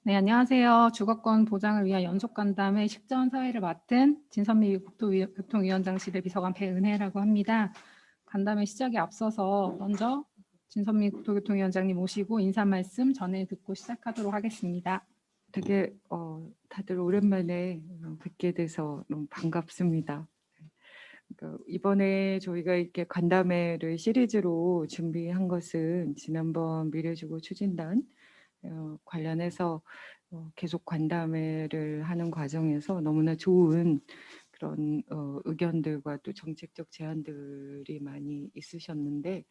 네, 안녕하세요. 주거권 보장을 위한 연속간담회 식전 사회를 맡은 진선미 국토교통위원장실의 비서관 배은혜라고 합니다. 간담회 시작에 앞서서 먼저 진선미 국토교통위원장님 모시고 인사 말씀 전해 듣고 시작하도록 하겠습니다. 되게 다들 오랜만에 뵙게 돼서 너무 반갑습니다. 그러니까 이번에 저희가 이렇게 간담회를 시리즈로 준비한 것은 지난번 미래주거 추진단 관련해서 계속 간담회를 하는 과정에서 너무나 좋은 그런 의견들과 또 정책적 제안들이 많이 있으셨는데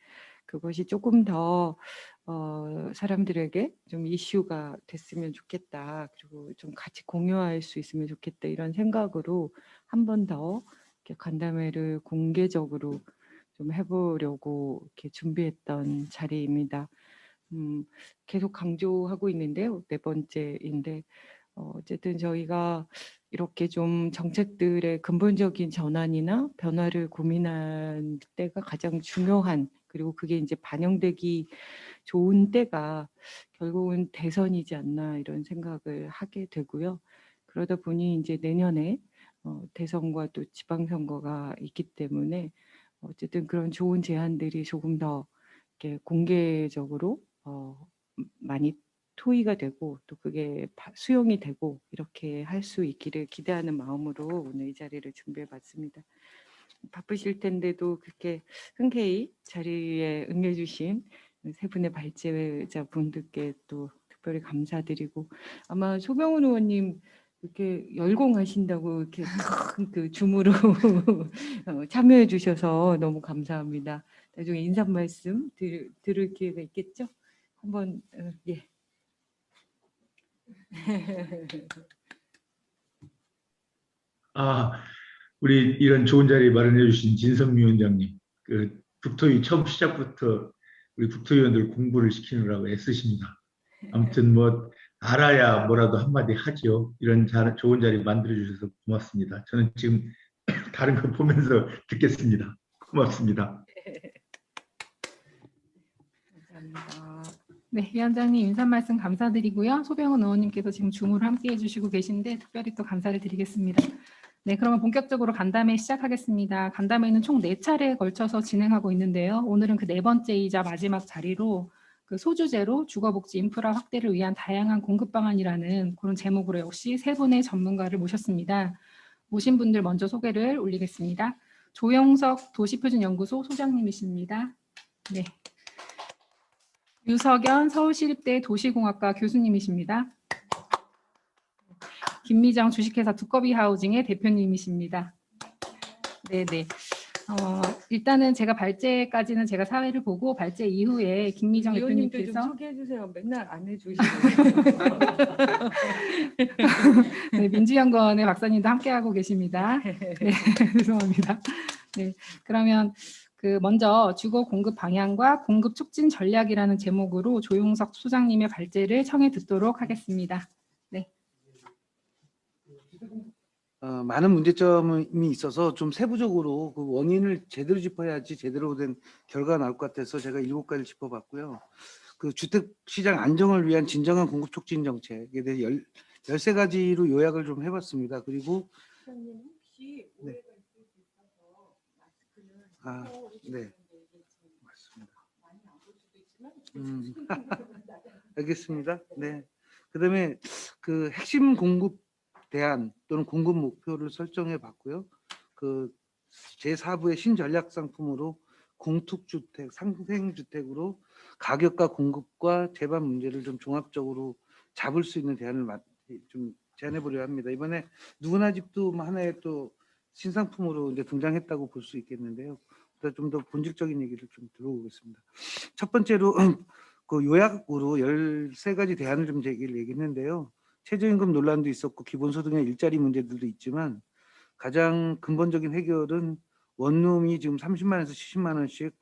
그것이 조금 더 사람들에게 좀 이슈가 됐으면 좋겠다. 그리고 좀 같이 공유할 수 있으면 좋겠다. 이런 생각으로 한 번 더 이렇게 간담회를 공개적으로 좀 해보려고 이렇게 준비했던 자리입니다. 계속 강조하고 있는데요. 네 번째인데 어쨌든 저희가 이렇게 좀 정책들의 근본적인 전환이나 변화를 고민할 때가 가장 중요한 그리고 그게 이제 반영되기 좋은 때가 결국은 대선이지 않나 이런 생각을 하게 되고요. 그러다 보니 이제 내년에 대선과 또 지방선거가 있기 때문에 어쨌든 그런 좋은 제안들이 조금 더 이렇게 공개적으로 많이 토의가 되고 또 그게 수용이 되고 이렇게 할 수 있기를 기대하는 마음으로 오늘 이 자리를 준비해봤습니다. 바쁘실 텐데도 그렇게 흔쾌히 자리에 응해주신 세 분의 발제자분들께 또 특별히 감사드리고 아마 소병훈 의원님 이렇게 열공하신다고 이렇게 큰 그 줌으로 참여해 주셔서 너무 감사합니다. 나중에 인사 말씀 들을 기회가 있겠죠? 한번 예. 우리 이런 좋은 자리 마련해 주신 진선미 위원장님, 국토위 처음 시작부터 우리 국토위원들 공부를 시키느라고 애쓰십니다. 아무튼 뭐 알아야 뭐라도 한마디 하죠. 이런 좋은 자리 만들어 주셔서 고맙습니다. 저는 지금 다른 거 보면서 듣겠습니다. 고맙습니다. 감사합니다. 네, 위원장님 인사 말씀 감사드리고요. 소병훈 의원님께서 지금 줌으로 함께해 주시고 계신데 특별히 또 감사를 드리겠습니다. 네, 그러면 본격적으로 간담회 시작하겠습니다. 간담회는 총 4차례에 걸쳐서 진행하고 있는데요. 오늘은 그 4번째이자 마지막 자리로 그 소주제로 주거복지 인프라 확대를 위한 다양한 공급 방안이라는 그런 제목으로 역시 세 분의 전문가를 모셨습니다. 모신 분들 먼저 소개를 올리겠습니다. 조영석 도시표준연구소 소장님이십니다. 네. 유석연 서울시립대 도시공학과 교수님이십니다. 김미정 주식회사 두꺼비 하우징의 대표님이십니다. 네네. 일단은 제가 발제까지는 제가 사회를 보고 발제 이후에 김미정 위원님도 좀 대표님께서 소개해 주세요. 맨날 안 해주시고. 네, 민주연구원의 박사님도 함께하고 계십니다. 네, 죄송합니다. 네, 그러면 그 먼저 주거 공급 방향과 공급 촉진 전략이라는 제목으로 조용석 소장님의 발제를 청해 듣도록 하겠습니다. 네. 많은 문제점이 있어서 좀 세부적으로 그 원인을 제대로 짚어야지 제대로 된 결과가 나올 것 같아서 제가 7가지를 짚어봤고요. 그 주택시장 안정을 위한 진정한 공급 촉진 정책에 대해 13가지로 요약을 좀 해봤습니다. 그리고 혹시 네. 오해가 있을 수 있어서 마스크는 네. 맞습니다. 알겠습니다. 네. 그다음에 그 핵심 공급 대안 또는 공급 목표를 설정해 봤고요. 그 제4부의 신전략 상품으로 공특주택, 상생주택으로 가격과 공급과 제반 문제를 좀 종합적으로 잡을 수 있는 대안을 좀 제안해 보려 합니다. 이번에 누구나 집도 하나의 또 신상품으로 이제 등장했다고 볼 수 있겠는데요. 좀 더 본질적인 얘기를 좀 들어보겠습니다. 첫 번째로 그 요약으로 13가지 대안을 좀 얘기했는데요. 최저임금 논란도 있었고 기본소득의 일자리 문제들도 있지만 가장 근본적인 해결은 원룸이 지금 30만 원에서 70만 원씩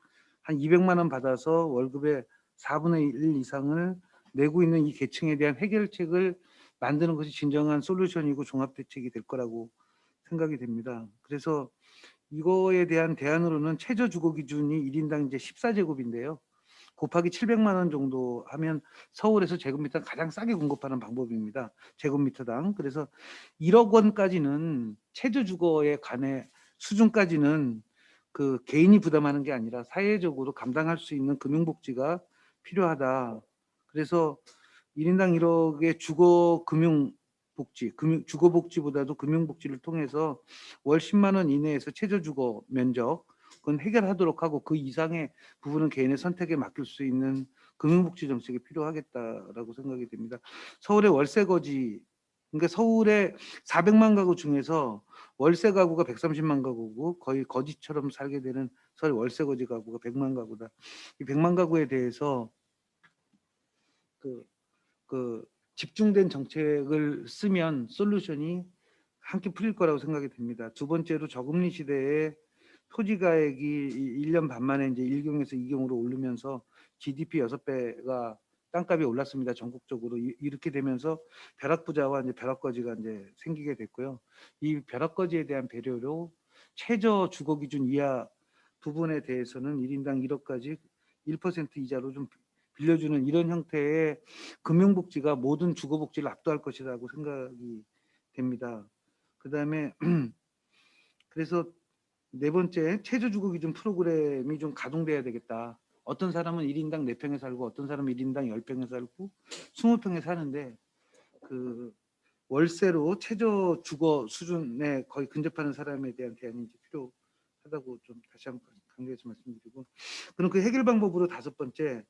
한 200만 원 받아서 월급의 4분의 1 이상을 내고 있는 이 계층에 대한 해결책을 만드는 것이 진정한 솔루션이고 종합대책이 될 거라고 생각이 됩니다. 그래서 이거에 대한 대안으로는 최저 주거 기준이 1인당 이제 14제곱인데요. 곱하기 700만 원 정도 하면 서울에서 제곱미터 가장 싸게 공급하는 방법입니다. 제곱미터당. 그래서 1억 원까지는 최저주거에 관해 수준까지는 그 개인이 부담하는 게 아니라 사회적으로 감당할 수 있는 금융복지가 필요하다. 그래서 1인당 1억의 주거 금융복지, 주거복지보다도 금융복지를 통해서 월 10만 원 이내에서 최저주거 면적 그건 해결하도록 하고 그 이상의 부분은 개인의 선택에 맡길 수 있는 금융복지 정책이 필요하겠다라고 생각이 됩니다. 서울의 월세 거지, 그러니까 서울의 400만 가구 중에서 월세 가구가 130만 가구고 거의 거지처럼 살게 되는 서울 월세 거지 가구가 100만 가구다. 이 100만 가구에 대해서 그 집중된 정책을 쓰면 솔루션이 함께 풀릴 거라고 생각이 됩니다. 두 번째로 저금리 시대에 토지가액이 1년 반 만에 이제 1경에서 2경으로 오르면서 GDP 6배가 땅값이 올랐습니다. 전국적으로. 이렇게 되면서 벼락부자와 이제 벼락거지가 이제 생기게 됐고요. 이 벼락거지에 대한 배려로 최저 주거 기준 이하 부분에 대해서는 1인당 1억까지 1% 이자로 좀 빌려주는 이런 형태의 금융복지가 모든 주거복지를 압도할 것이라고 생각이 됩니다. 그다음에 그래서 네 번째, 최저주거기준 프로그램이 좀 가동돼야 되겠다. 어떤 사람은 1인당 4평에 살고 어떤 사람은 1인당 10평에 살고 20평에 사는데 그 월세로 최저 주거 수준에 거의 근접하는 사람에 대한 대안이 이제 필요하다고 좀 다시 한번 강조해서 말씀드리고, 그럼 그 해결 방법으로 다섯 번째,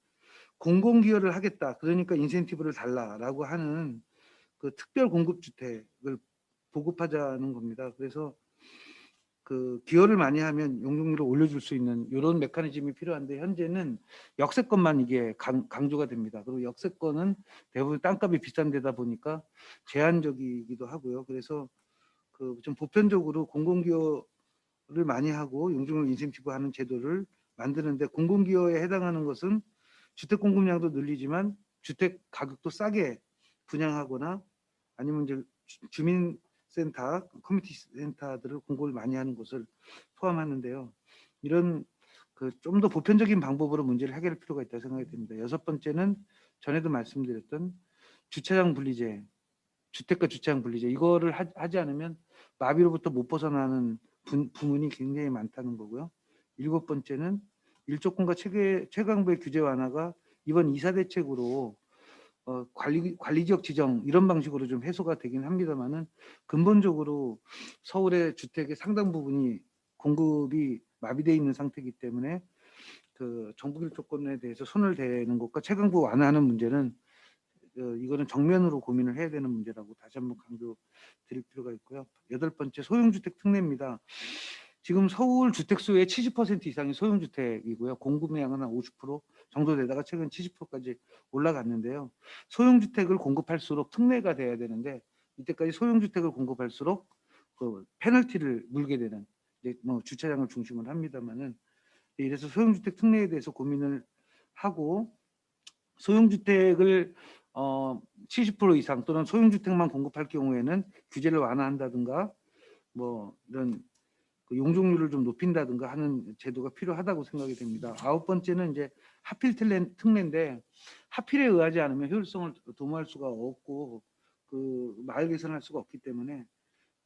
공공기여를 하겠다. 그러니까 인센티브를 달라라고 하는 그 특별 공급주택을 보급하자는 겁니다. 그래서 그 기여를 많이 하면 용적률을 올려줄 수 있는 이런 메커니즘이 필요한데 현재는 역세권만 이게 강조가 됩니다. 그리고 역세권은 대부분 땅값이 비싼 데다 보니까 제한적이기도 하고요. 그래서 그 좀 보편적으로 공공기여를 많이 하고 용적률 인센티브하는 제도를 만드는데, 공공기여에 해당하는 것은 주택 공급량도 늘리지만 주택 가격도 싸게 분양하거나 아니면 이제 주민센터, 커뮤니티 센터들을 공급을 많이 하는 곳을 포함하는데요. 이런 그 좀 더 보편적인 방법으로 문제를 해결할 필요가 있다고 생각이 됩니다. 여섯 번째는 전에도 말씀드렸던 주차장 분리제, 주택과 주차장 분리제, 이거를 하지 않으면 마비로부터 못 벗어나는 부문이 굉장히 많다는 거고요. 일곱 번째는 일조권과 최강부의 규제 완화가 이번 이사 대책으로 관리지역 지정 이런 방식으로 좀 해소가 되긴 합니다만은 근본적으로 서울의 주택의 상당 부분이 공급이 마비되어 있는 상태이기 때문에 그 정부 일조권에 대해서 손을 대는 것과 최강부 완화하는 문제는 이거는 정면으로 고민을 해야 되는 문제라고 다시 한번 강조드릴 필요가 있고요. 여덟 번째, 소형주택 특례입니다. 지금 서울 주택수의 70% 이상이 소형주택이고요. 공급량은 한 50% 정도 되다가 최근 70%까지 올라갔는데요. 소형주택을 공급할수록 특례가 돼야 되는데 이때까지 소형주택을 공급할수록 그 페널티를 물게 되는, 이제 뭐 주차장을 중심으로 합니다만은, 이래서 소형주택 특례에 대해서 고민을 하고 소형주택을 70% 이상 또는 소형주택만 공급할 경우에는 규제를 완화한다든가 뭐 이런 그 용적률을 좀 높인다든가 하는 제도가 필요하다고 생각이 됩니다. 아홉 번째는 이제 하필 특례인데 하필에 의하지 않으면 효율성을 도모할 수가 없고 그 마을 개선할 수가 없기 때문에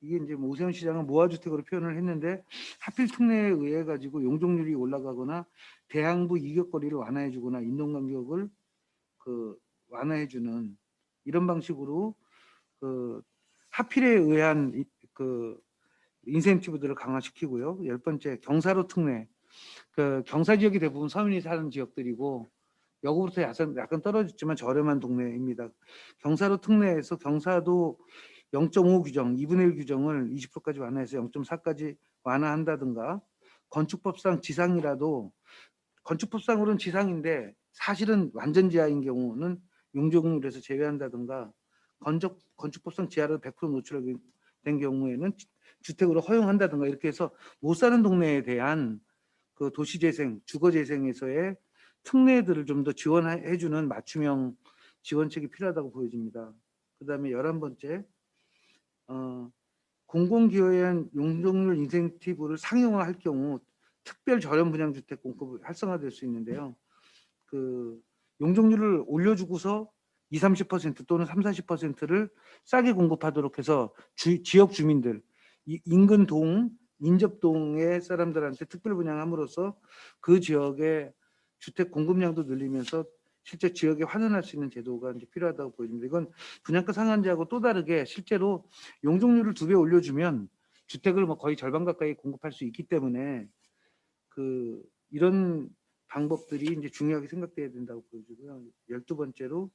이게 이제 뭐 오세훈 시장은 모아주택으로 표현을 했는데 하필 특례에 의해 가지고 용적률이 올라가거나 대항부 이격거리를 완화해주거나 인동간격을 그 완화해주는 이런 방식으로 그 하필에 의한 그 인센티브들을 강화시키고요. 열 번째, 경사로 특례. 그 경사 지역이 대부분 서민이 사는 지역들이고 여구부터 약간 떨어졌지만 저렴한 동네입니다. 경사로 특례에서 경사도 0.5 규정, 2분의 1 규정을 20%까지 완화해서 0.4까지 완화한다든가, 건축법상 지상이라도 건축법상으로는 지상인데 사실은 완전 지하인 경우는 용적률에서 제외한다든가, 건축법상 지하로 100% 노출된 경우에는 주택으로 허용한다든가, 이렇게 해서 못 사는 동네에 대한 그 도시재생, 주거재생에서의 특례들을 좀 더 지원해주는 맞춤형 지원책이 필요하다고 보여집니다. 그 다음에 11번째, 공공기여에 한 용적률 인센티브를 상용화할 경우 특별 저렴 분양주택 공급이 활성화될 수 있는데요. 그 용적률을 올려주고서 20-30% 또는 30-40%를 싸게 공급하도록 해서 지역 주민들, 인근 동, 인접동의 사람들한테 특별 분양함으로써 그 지역의 주택 공급량도 늘리면서 실제 지역에 환원할 수 있는 제도가 이제 필요하다고 보입니다. 이건 분양가 상한제하고 또 다르게 실제로 용적률을 2배 올려주면 주택을 뭐 거의 절반 가까이 공급할 수 있기 때문에 이런 방법들이 이제 중요하게 생각돼야 된다고 보여지고요. 12번째로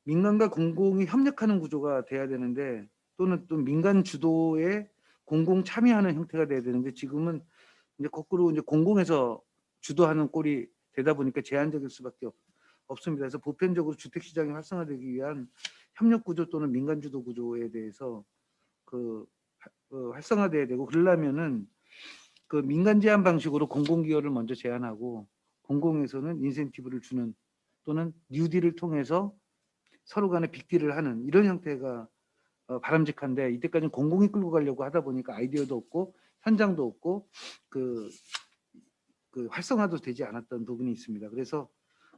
민간과 공공이 협력하는 구조가 돼야 되는데 또는 또 민간 주도의 공공 참여하는 형태가 돼야 되는데 지금은 이제 거꾸로 이제 공공에서 주도하는 꼴이 되다 보니까 제한적일 수밖에 없습니다. 그래서 보편적으로 주택 시장이 활성화되기 위한 협력 구조 또는 민간 주도 구조에 대해서 활성화돼야 되고 그러려면은 그 민간 제한 방식으로 공공 기여를 먼저 제한하고 공공에서는 인센티브를 주는 또는 뉴딜을 통해서 서로 간에 빅딜을 하는 이런 형태가 바람직한데 이때까지는 공공이 끌고 가려고 하다 보니까 아이디어도 없고 현장도 없고 그 활성화도 되지 않았던 부분이 있습니다. 그래서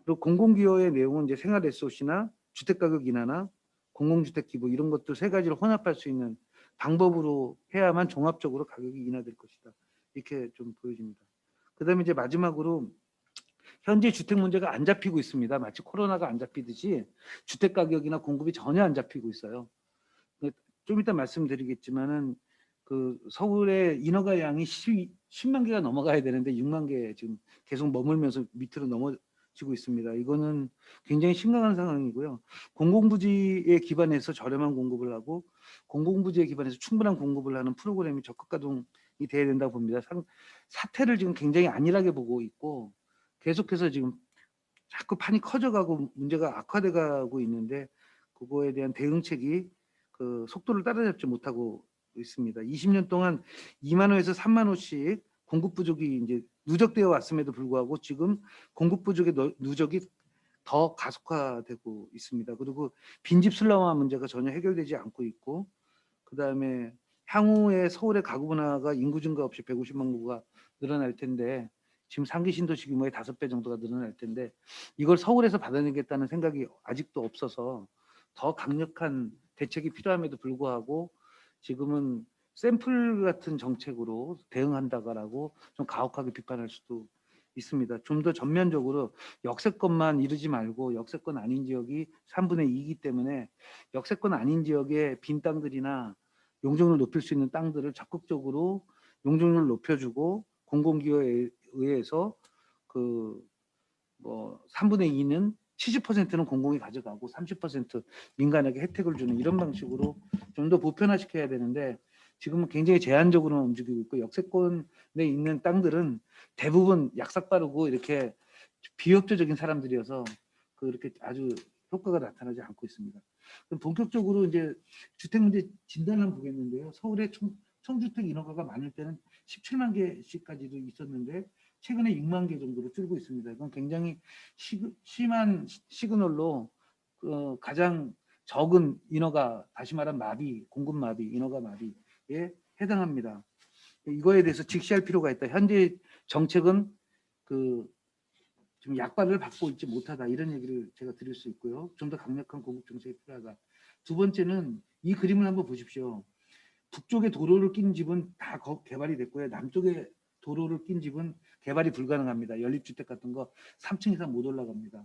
그리고 공공기여의 내용은 이제 생활 SOC나 주택가격 인하나 공공주택 기부 이런 것들 세 가지를 혼합할 수 있는 방법으로 해야만 종합적으로 가격이 인하될 것이다. 이렇게 좀 보여집니다. 그다음에 이제 마지막으로 현재 주택 문제가 안 잡히고 있습니다. 마치 코로나가 안 잡히듯이 주택 가격이나 공급이 전혀 안 잡히고 있어요. 좀 이따 말씀드리겠지만은 그 서울의 인허가 양이 10만 개가 넘어가야 되는데 6만 개 지금 계속 머물면서 밑으로 넘어지고 있습니다. 이거는 굉장히 심각한 상황이고요. 공공부지에 기반해서 저렴한 공급을 하고 공공부지에 기반해서 충분한 공급을 하는 프로그램이 적극 가동이 돼야 된다고 봅니다. 사태를 지금 굉장히 안일하게 보고 있고 계속해서 지금 자꾸 판이 커져가고 문제가 악화돼가고 있는데 그거에 대한 대응책이 그 속도를 따라잡지 못하고 있습니다. 20년 동안 2만 호에서 3만 호씩 공급 부족이 이제 누적되어 왔음에도 불구하고 지금 공급 부족의 누적이 더 가속화되고 있습니다. 그리고 빈집 슬럼화 문제가 전혀 해결되지 않고 있고 그다음에 향후에 서울의 가구 분화가 인구 증가 없이 150만 가구가 늘어날 텐데 지금 상기 신도시 규모의 5배 정도가 늘어날 텐데 이걸 서울에서 받아내겠다는 생각이 아직도 없어서 더 강력한 대책이 필요함에도 불구하고 지금은 샘플 같은 정책으로 대응한다라고 좀 가혹하게 비판할 수도 있습니다. 좀 더 전면적으로 역세권만 이루지 말고 역세권 아닌 지역이 3분의 2이기 때문에 역세권 아닌 지역의 빈 땅들이나 용적률을 높일 수 있는 땅들을 적극적으로 용적률을 높여주고 공공기여에 의해서 그 뭐 3분의 2는 70%는 공공이 가져가고 30% 민간에게 혜택을 주는 이런 방식으로 좀 더 보편화시켜야 되는데 지금은 굉장히 제한적으로 움직이고 있고 역세권에 있는 땅들은 대부분 약삭 빠르고 이렇게 비협조적인 사람들이어서 그렇게 아주 효과가 나타나지 않고 있습니다. 그럼 본격적으로 이제 주택 문제 진단을 한번 보겠는데요. 서울의 총주택 인허가가 많을 때는 17만 개씩까지도 있었는데 최근에 6만 개 정도로 줄고 있습니다. 이건 굉장히 심한 시그널로 가장 적은 인허가, 다시 말하면 마비, 공급 마비, 인허가 마비에 해당합니다. 이거에 대해서 직시할 필요가 있다. 현재 정책은 지금 약발을 받고 있지 못하다 이런 얘기를 제가 드릴 수 있고요. 좀 더 강력한 공급 정책이 필요하다. 두 번째는 이 그림을 한번 보십시오. 북쪽에 도로를 낀 집은 다 개발이 됐고요. 남쪽에 도로를 낀 집은 개발이 불가능합니다. 연립주택 같은 거 3층 이상 못 올라갑니다.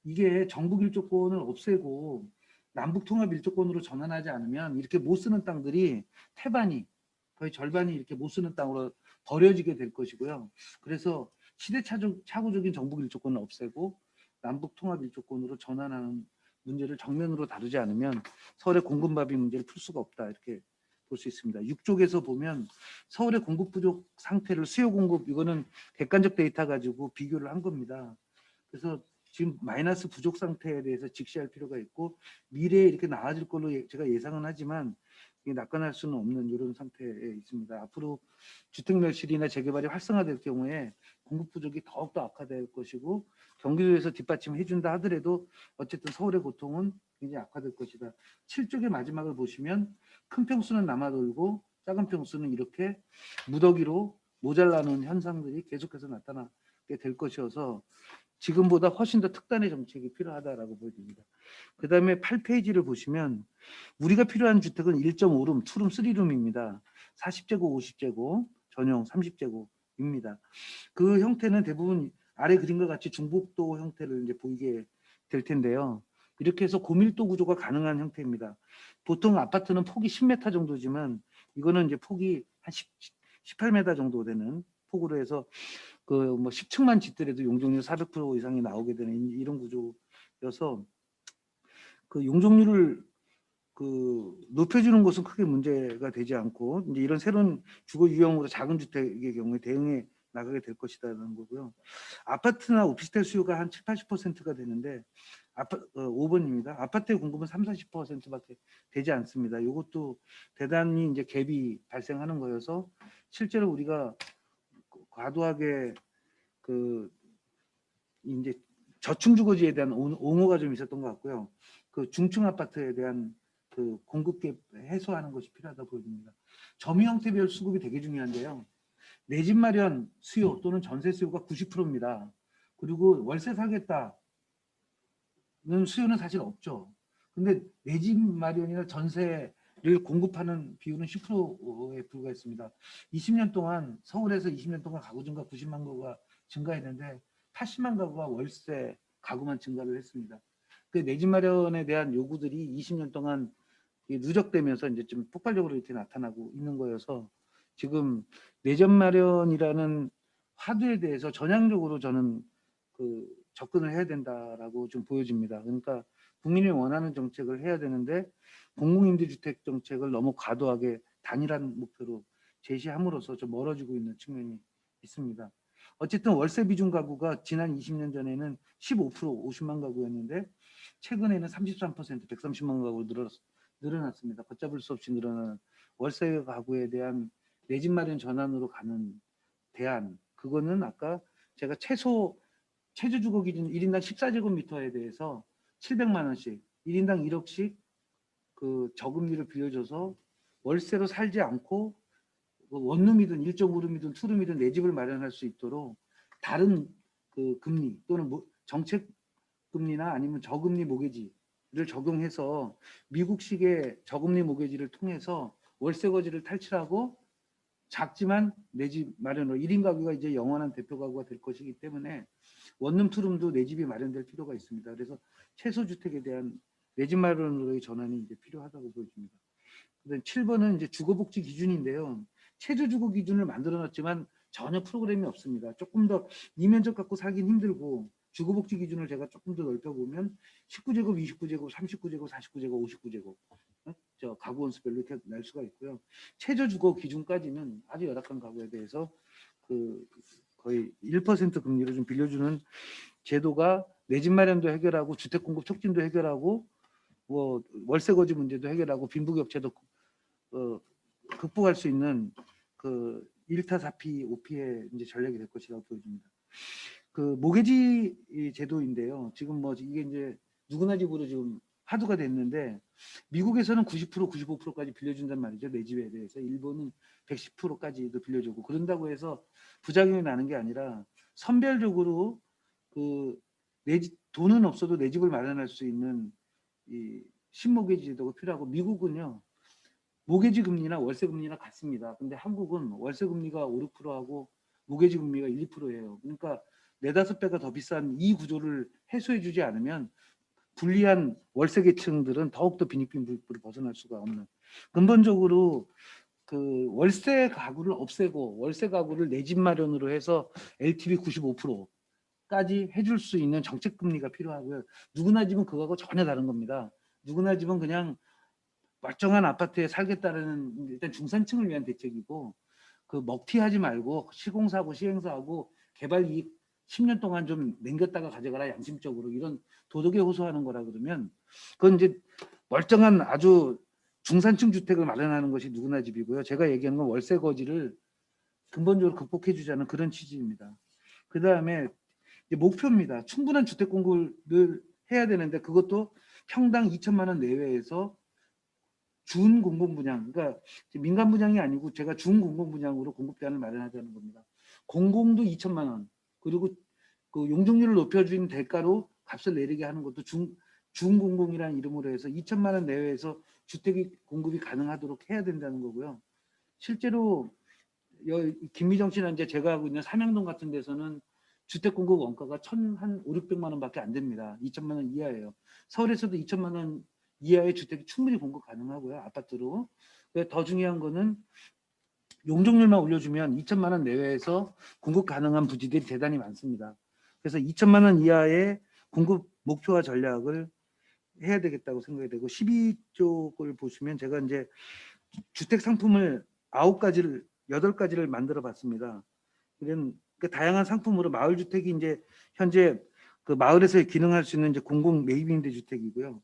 이게 전국 일조권을 없애고 남북 통합 일조권으로 전환하지 않으면 이렇게 못 쓰는 땅들이 태반이 거의 절반이 이렇게 못 쓰는 땅으로 버려지게 될 것이고요. 그래서 시대착오적인 전북 일조권을 없애고 남북 통합 일조권으로 전환하는 문제를 정면으로 다루지 않으면 서울의 공급마비 문제를 풀 수가 없다 이렇게 볼 수 있습니다. 6쪽에서 보면 서울의 공급 부족 상태를 수요 공급 이거는 객관적 데이터 가지고 비교를 한 겁니다. 그래서 지금 마이너스 부족 상태에 대해서 직시할 필요가 있고 미래에 이렇게 나아질 걸로 제가 예상은 하지만 이게 낙관할 수는 없는 이런 상태에 있습니다. 앞으로 주택 멸실이나 재개발이 활성화될 경우에 공급 부족이 더욱더 악화될 것이고 경기도에서 뒷받침해 준다 하더라도 어쨌든 서울의 고통은 굉장히 악화될 것이다. 7쪽의 마지막을 보시면 큰 평수는 남아돌고 작은 평수는 이렇게 무더기로 모자라는 현상들이 계속해서 나타나게 될 것이어서 지금보다 훨씬 더 특단의 정책이 필요하다라고 보여집니다. 그 다음에 8페이지를 보시면 우리가 필요한 주택은 1.5룸, 2룸, 3룸입니다. 40제곱, 50제곱, 전용 30제곱입니다. 그 형태는 대부분 아래 그림과 같이 중복도 형태를 이제 보이게 될 텐데요. 이렇게 해서 고밀도 구조가 가능한 형태입니다. 보통 아파트는 폭이 10m 정도지만 이거는 이제 폭이 한 18m 정도 되는 폭으로 해서 그 뭐 10층만 짓더라도 용적률 400% 이상이 나오게 되는 이런 구조여서 그 용적률을 그 높여주는 것은 크게 문제가 되지 않고 이제 이런 새로운 주거 유형으로 작은 주택의 경우에 대응해 나가게 될 것이라는 거고요. 아파트나 오피스텔 수요가 한 70~80%가 되는데 5번입니다. 아파트의 공급은 30~40%밖에 되지 않습니다. 이것도 대단히 이제 갭이 발생하는 거여서 실제로 우리가 과도하게 그 이제 저층 주거지에 대한 옹호가 좀 있었던 것 같고요. 그 중층 아파트에 대한 그 공급갭 해소하는 것이 필요하다 보입니다. 점유 형태별 수급이 되게 중요한데요. 내 집 마련 수요 또는 전세 수요가 90%입니다. 그리고 월세 사겠다는 수요는 사실 없죠. 근데 내 집 마련이나 전세를 공급하는 비율은 10%에 불과했습니다. 20년 동안 서울에서 20년 동안 가구 증가 90만 가구가 증가했는데 80만 가구가 월세 가구만 증가를 했습니다. 그 내 집 마련에 대한 요구들이 20년 동안 누적되면서 이제 좀 폭발적으로 이렇게 나타나고 있는 거여서 지금 내 집 마련이라는 화두에 대해서 전향적으로 저는 그 접근을 해야 된다라고 좀 보여집니다. 그러니까 국민이 원하는 정책을 해야 되는데 공공임대주택 정책을 너무 과도하게 단일한 목표로 제시함으로써 좀 멀어지고 있는 측면이 있습니다. 어쨌든 월세 비중 가구가 지난 20년 전에는 15% 50만 가구였는데 최근에는 33% 130만 가구로 늘어났습니다. 걷잡을 수 없이 늘어나는 월세 가구에 대한 내 집 마련 전환으로 가는 대안, 그거는 아까 제가 최저 주거 기준 1인당 14제곱미터에 대해서 700만 원씩 1인당 1억씩 그 저금리를 빌려줘서 월세로 살지 않고 원룸이든 1.5룸이든 2룸이든 내 집을 마련할 수 있도록 다른 그 금리 또는 정책 금리나 아니면 저금리 모기지를 적용해서 미국식의 저금리 모기지를 통해서 월세 거지를 탈출하고 작지만 내 집 마련으로 1인 가구가 이제 영원한 대표 가구가 될 것이기 때문에 원룸 투룸도 내 집이 마련될 필요가 있습니다. 그래서 최소 주택에 대한 내 집 마련으로의 전환이 이제 필요하다고 보여집니다. 그다음 7번은 이제 주거복지 기준인데요. 최저 주거 기준을 만들어놨지만 전혀 프로그램이 없습니다. 조금 더 이면적 갖고 살긴 힘들고 주거복지 기준을 제가 조금 더 넓혀보면 19제곱, 29제곱, 39제곱, 49제곱, 59제곱 저 가구 원수별로 이렇게 낼 수가 있고요. 최저 주거 기준까지는 아주 열악한 가구에 대해서 그 거의 1% 금리로 좀 빌려주는 제도가 내 집 마련도 해결하고 주택 공급 촉진도 해결하고 뭐 월세 거지 문제도 해결하고 빈부격차도 극복할 수 있는 그 1타 4피 5피의 이제 전략이 될 것이라고 보여집니다. 그 모기지 제도인데요. 지금 뭐 이게 이제 누구나 집으로 지금 화두가 됐는데 미국에서는 90% 95%까지 빌려준단 말이죠. 내 집에 대해서. 일본은 110%까지도 빌려주고 그런다고 해서 부작용이 나는 게 아니라 선별적으로 그 돈은 없어도 내 집을 마련할 수 있는 이 신모기지 제도가 필요하고 미국은요. 모기지 금리나 월세 금리나 같습니다. 근데 한국은 월세 금리가 5, 6%하고 모기지 금리가 1, 2%예요. 그러니까 4~5배가 더 비싼 이 구조를 해소해 주지 않으면 불리한 월세 계층들은 더욱더 빈익빈부를 벗어날 수가 없는 근본적으로 그 월세 가구를 없애고 월세 가구를 내 집 마련으로 해서 LTV 95%까지 해줄 수 있는 정책 금리가 필요하고요. 누구나 집은 그거하고 전혀 다른 겁니다. 누구나 집은 그냥 멀쩡한 아파트에 살겠다는 일단 중산층을 위한 대책이고 그 먹튀하지 말고 시공사하고 시행사하고 개발 이익 10년 동안 좀 남겼다가 가져가라 양심적으로 이런 도덕에 호소하는 거라 그러면 그건 이제 멀쩡한 아주 중산층 주택을 마련하는 것이 누구나 집이고요. 제가 얘기하는 건 월세 거지를 근본적으로 극복해 주자는 그런 취지입니다. 그 다음에 목표입니다. 충분한 주택 공급을 해야 되는데 그것도 평당 2천만 원 내외에서 준 공공 분양, 그러니까 민간 분양이 아니고 제가 준 공공 분양으로 공급 대안을 마련하자는 겁니다. 공공도 2천만 원, 그리고 그 용적률을 높여준 대가로 값을 내리게 하는 것도 중공공이라는 이름으로 해서 2천만 원 내외에서 주택이 공급이 가능하도록 해야 된다는 거고요. 실제로 김미정 씨는 이제 제가 하고 있는 삼양동 같은 데서는 주택 공급 원가가 한 500~600만 원밖에 안 됩니다. 2천만 원 이하예요. 서울에서도 2천만 원 이하의 주택이 충분히 공급 가능하고요. 아파트로. 더 중요한 거는 용적률만 올려주면 2천만 원 내외에서 공급 가능한 부지들이 대단히 많습니다. 그래서 2천만 원 이하의 공급 목표와 전략을 해야 되겠다고 생각이 되고 12쪽을 보시면 제가 이제 주택 상품을 8가지를 만들어 봤습니다. 이런 그 다양한 상품으로 마을 주택이 이제 현재 그 마을에서 기능할 수 있는 이제 공공 매입임대 주택이고요.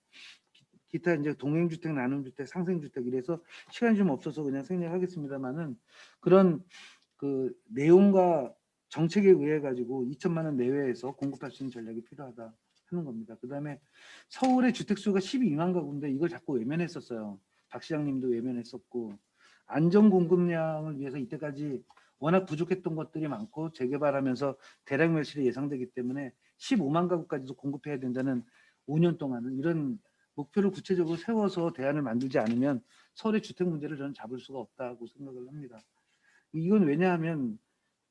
기타 이제 동행주택, 나눔주택, 상생주택 이래서 시간이 좀 없어서 그냥 생략하겠습니다만은 그런 그 내용과 정책에 의해 가지고 2천만 원 내외에서 공급할 수 있는 전략이 필요하다 하는 겁니다. 그다음에 서울의 주택 수가 12만 가구인데 이걸 자꾸 외면했었어요. 박 시장님도 외면했었고 안정 공급량을 위해서 이때까지 워낙 부족했던 것들이 많고 재개발하면서 대량 멸실이 예상되기 때문에 15만 가구까지도 공급해야 된다는 5년 동안은 이런 목표를 구체적으로 세워서 대안을 만들지 않으면 서울의 주택 문제를 저는 잡을 수가 없다고 생각을 합니다. 이건 왜냐하면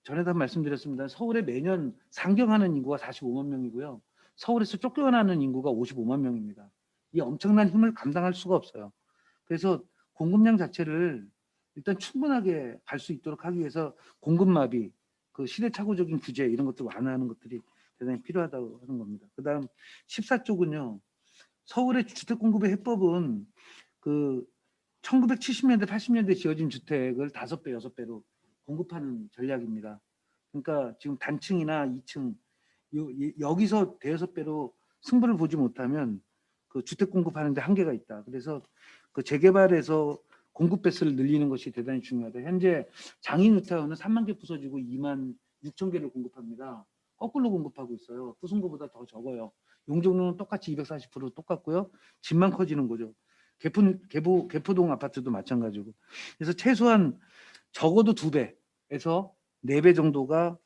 전에도 말씀드렸습니다. 서울에 매년 상경하는 인구가 45만 명이고요. 서울에서 쫓겨나는 인구가 55만 명입니다. 이 엄청난 힘을 감당할 수가 없어요. 그래서 공급량 자체를 일단 충분하게 갈 수 있도록 하기 위해서 공급마비, 그 시대착오적인 규제 이런 것들 완화하는 것들이 대단히 필요하다고 하는 겁니다. 그다음 14쪽은요. 서울의 주택 공급의 해법은 그 1970년대, 80년대 지어진 주택을 5배, 6배로 공급하는 전략입니다. 그러니까 지금 단층이나 2층 여기서 대여섯 배로 승부를 보지 못하면 그 주택 공급하는 데 한계가 있다. 그래서 그 재개발에서 공급 배수를 늘리는 것이 대단히 중요하다. 현재 장인 뉴타운은 3만 개 부서지고 2만 6천 개를 공급합니다. 거꾸로 공급하고 있어요. 부순 것보다 더 적어요. 용적률은 똑같이 240% 똑같고요. 집만 커지는 거죠. 개포동 아파트도 마찬가지고. 그래서 최소한 적어도 2배에서 4배 정도가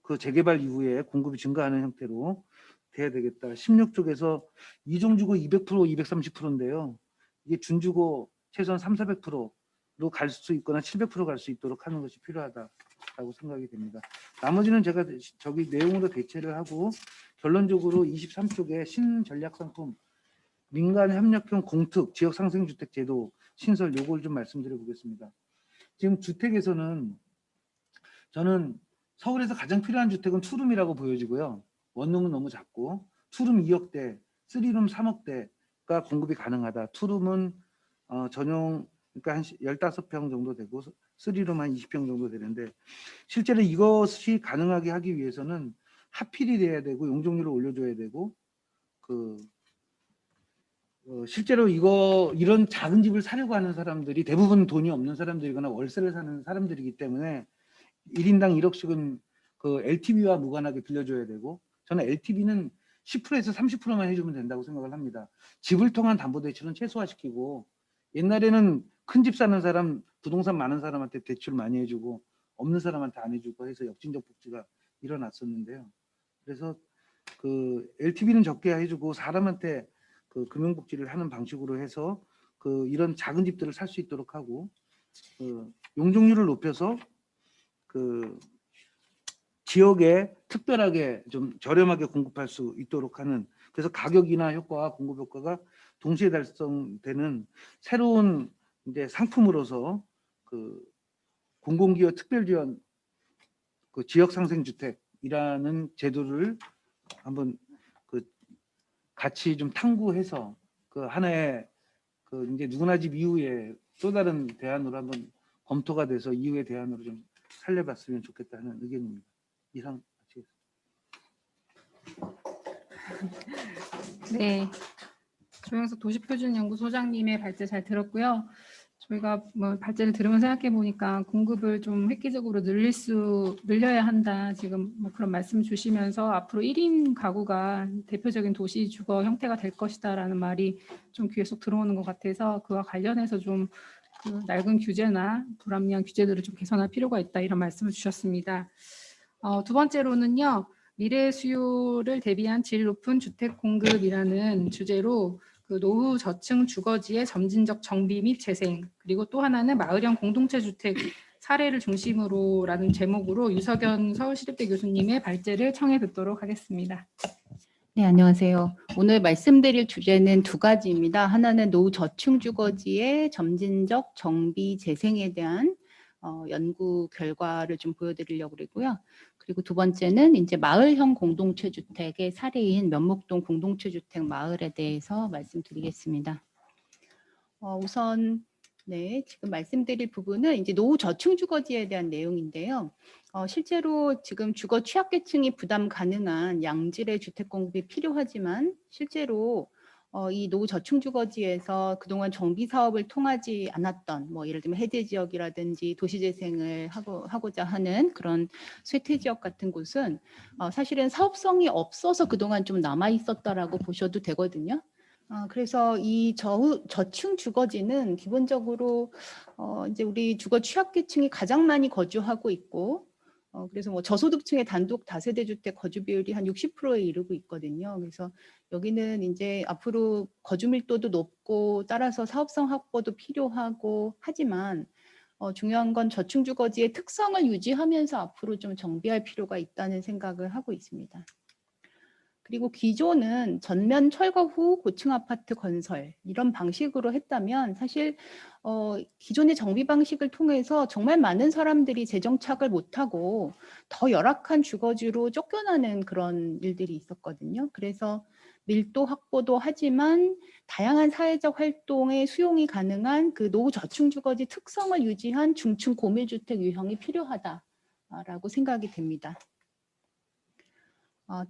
그 재개발 이후에 공급이 증가하는 형태로 돼야 되겠다. 16쪽에서 이종주고 200%, 230%인데요. 이게 준주고 최소한 300~400%로 갈 수 있거나 700% 갈 수 있도록 하는 것이 필요하다라고 생각이 됩니다. 나머지는 제가 저기 내용으로 대체를 하고 결론적으로 23쪽에 신전략 상품 민간 협력형 공특 지역 상생주택 제도 신설 요걸 좀 말씀드려 보겠습니다. 지금 주택에서는 저는 서울에서 가장 필요한 주택은 투룸이라고 보여지고요. 원룸은 너무 작고 투룸 2억대, 3룸 3억대가 공급이 가능하다. 투룸은 전용 그러니까 한 15평 정도 되고 3룸 한 20평 정도 되는데 실제로 이것이 가능하게 하기 위해서는 하필이 돼야 되고 용적률을 올려줘야 되고 실제로 이런 작은 집을 사려고 하는 사람들이 대부분 돈이 없는 사람들이거나 월세를 사는 사람들이기 때문에 1인당 1억씩은 그 LTV와 무관하게 빌려줘야 되고 저는 LTV는 10%에서 30%만 해주면 된다고 생각을 합니다. 집을 통한 담보대출은 최소화시키고 옛날에는 큰 집 사는 사람, 부동산 많은 사람한테 대출 많이 해주고 없는 사람한테 안 해주고 해서 역진적 복지가 일어났었는데요. 그래서 그 LTV는 적게 해주고 사람한테 그 금융복지를 하는 방식으로 해서 그 이런 작은 집들을 살 수 있도록 하고 용적률을 높여서 그 지역에 특별하게 좀 저렴하게 공급할 수 있도록 하는 그래서 가격이나 효과와 공급 효과가 동시에 달성되는 새로운 이제 상품으로서 그 공공기업 특별지원 그 지역 상생주택이라는 제도를 한번 그 같이 좀 탐구해서 그 하나의 그 이제 누구나 집 이후에 또 다른 대안으로 한번 검토가 돼서 이후의 대안으로 좀 살려봤으면 좋겠다는 의견입니다. 이상 마치겠습니다. 네, 조영석 도시표준연구소장님의 발제 잘 들었고요. 저희가 뭐 발제를 들으면서 생각해 보니까 공급을 좀 획기적으로 늘려야 한다. 지금 뭐 그런 말씀 주시면서 앞으로 1인 가구가 대표적인 도시 주거 형태가 될 것이다라는 말이 좀 귀에 쏙 들어오는 것 같아서 그와 관련해서 좀 그 낡은 규제나 불합리한 규제들을 좀 개선할 필요가 있다 이런 말씀을 주셨습니다. 두 번째로는요. 미래 수요를 대비한 질 높은 주택 공급이라는 주제로 그 노후 저층 주거지의 점진적 정비 및 재생, 그리고 또 하나는 마을형 공동체 주택 사례를 중심으로라는 제목으로 유석연 서울시립대 교수님의 발제를 청해 듣도록 하겠습니다. 네, 안녕하세요. 오늘 말씀드릴 주제는 두 가지입니다. 하나는 노후 저층 주거지의 점진적 정비 재생에 대한 연구 결과를 좀 보여드리려고 그러고요. 그리고 두 번째는 이제 마을형 공동체 주택의 사례인 면목동 공동체 주택 마을에 대해서 말씀드리겠습니다. 우선 네, 지금 말씀드릴 부분은 이제 노후 저층 주거지에 대한 내용인데요. 실제로 지금 주거 취약계층이 부담 가능한 양질의 주택 공급이 필요하지만 실제로 이 노후 저층 주거지에서 그동안 정비 사업을 통하지 않았던 뭐 예를 들면 해제 지역이라든지 도시 재생을 하고자 하는 그런 쇠퇴 지역 같은 곳은 사실은 사업성이 없어서 그동안 좀 남아 있었다라고 보셔도 되거든요. 그래서 이 저층 주거지는 기본적으로 이제 우리 주거 취약계층이 가장 많이 거주하고 있고 그래서 뭐 저소득층의 단독 다세대 주택 거주 비율이 한 60%에 이르고 있거든요. 그래서 여기는 이제 앞으로 거주 밀도도 높고 따라서 사업성 확보도 필요하고 하지만 중요한 건 저층 주거지의 특성을 유지하면서 앞으로 좀 정비할 필요가 있다는 생각을 하고 있습니다. 그리고 기존은 전면 철거 후 고층 아파트 건설 이런 방식으로 했다면 사실 기존의 정비 방식을 통해서 정말 많은 사람들이 재정착을 못하고 더 열악한 주거지로 쫓겨나는 그런 일들이 있었거든요. 그래서 밀도 확보도 하지만 다양한 사회적 활동에 수용이 가능한 그 노후 저층 주거지 특성을 유지한 중층 고밀주택 유형이 필요하다라고 생각이 됩니다.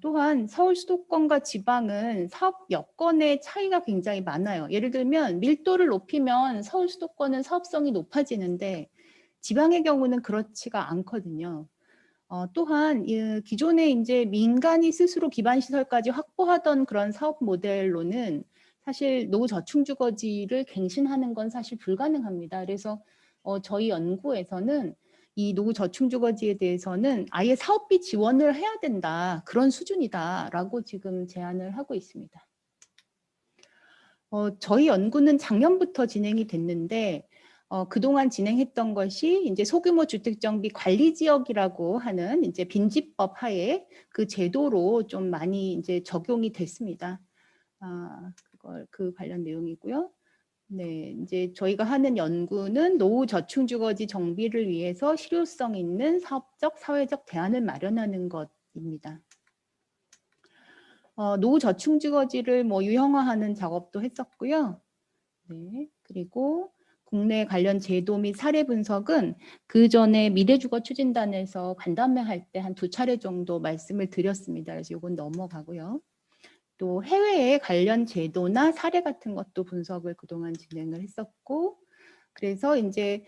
또한 서울 수도권과 지방은 사업 여건의 차이가 굉장히 많아요. 예를 들면 밀도를 높이면 서울 수도권은 사업성이 높아지는데 지방의 경우는 그렇지가 않거든요. 또한 기존에 이제 민간이 스스로 기반 시설까지 확보하던 그런 사업 모델로는 사실 노후 저층 주거지를 갱신하는 건 사실 불가능합니다. 그래서 저희 연구에서는 이 노후 저층 주거지에 대해서는 아예 사업비 지원을 해야 된다. 그런 수준이다라고 지금 제안을 하고 있습니다. 저희 연구는 작년부터 진행이 됐는데 그동안 진행했던 것이 이제 소규모 주택정비 관리지역이라고 하는 이제 빈집법 하에 그 제도로 좀 많이 이제 적용이 됐습니다. 그 관련 내용이고요. 네, 이제 저희가 하는 연구는 노후 저층 주거지 정비를 위해서 실효성 있는 사업적, 사회적 대안을 마련하는 것입니다. 노후 저층 주거지를 뭐 유형화하는 작업도 했었고요. 네, 그리고 국내 관련 제도 및 사례 분석은 그 전에 미래주거 추진단에서 간담회할 때 한 2차례 정도 말씀을 드렸습니다. 그래서 이건 넘어가고요. 또 해외의 관련 제도나 사례 같은 것도 분석을 그동안 진행을 했었고 그래서 이제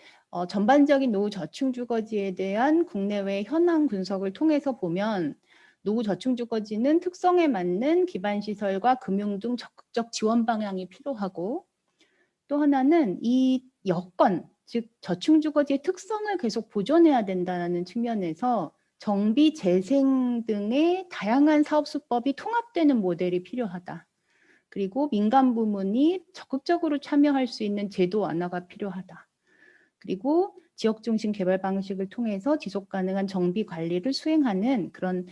전반적인 노후 저층 주거지에 대한 국내외 현황 분석을 통해서 보면 노후 저층 주거지는 특성에 맞는 기반 시설과 금융 등 적극적 지원 방향이 필요하고 또 하나는 이 여건 즉 저층 주거지의 특성을 계속 보존해야 된다는 측면에서 정비, 재생 등의 다양한 사업 수법이 통합되는 모델이 필요하다. 그리고 민간 부문이 적극적으로 참여할 수 있는 제도 완화가 필요하다. 그리고 지역 중심 개발 방식을 통해서 지속 가능한 정비 관리를 수행하는 그런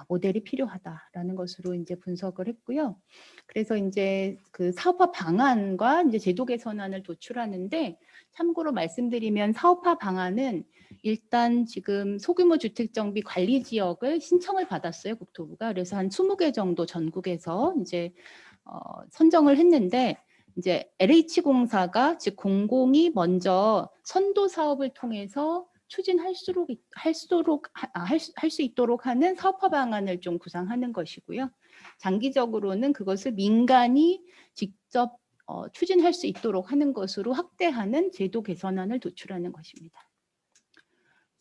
모델이 필요하다라는 것으로 이제 분석을 했고요. 그래서 이제 그 사업화 방안과 이제 제도 개선안을 도출하는데 참고로 말씀드리면 사업화 방안은 일단 지금 소규모 주택 정비 관리 지역을 신청을 받았어요, 국토부가. 그래서 한 20개 정도 전국에서 이제 선정을 했는데 이제 LH공사가 즉 공공이 먼저 선도 사업을 통해서 추진할 수 있도록 하는 사업화 방안을 좀 구상하는 것이고요. 장기적으로는 그것을 민간이 직접 추진할 수 있도록 하는 것으로 확대하는 제도 개선안을 도출하는 것입니다.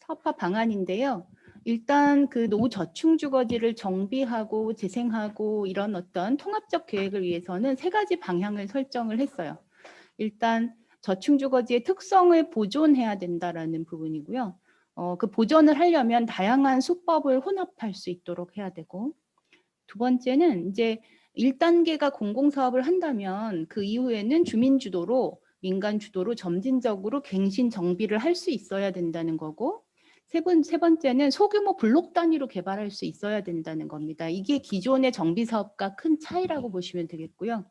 사업화 방안인데요. 일단 그 노후 저층 주거지를 정비하고 재생하고 이런 어떤 통합적 계획을 위해서는 3가지 방향을 설정을 했어요. 일단 저층 주거지의 특성을 보존해야 된다라는 부분이고요. 그 보전을 하려면 다양한 수법을 혼합할 수 있도록 해야 되고, 두 번째는 이제 1단계가 공공사업을 한다면 그 이후에는 주민 주도로, 민간 주도로 점진적으로 갱신 정비를 할 수 있어야 된다는 거고, 세 번째는 소규모 블록 단위로 개발할 수 있어야 된다는 겁니다. 이게 기존의 정비 사업과 큰 차이라고 보시면 되겠고요.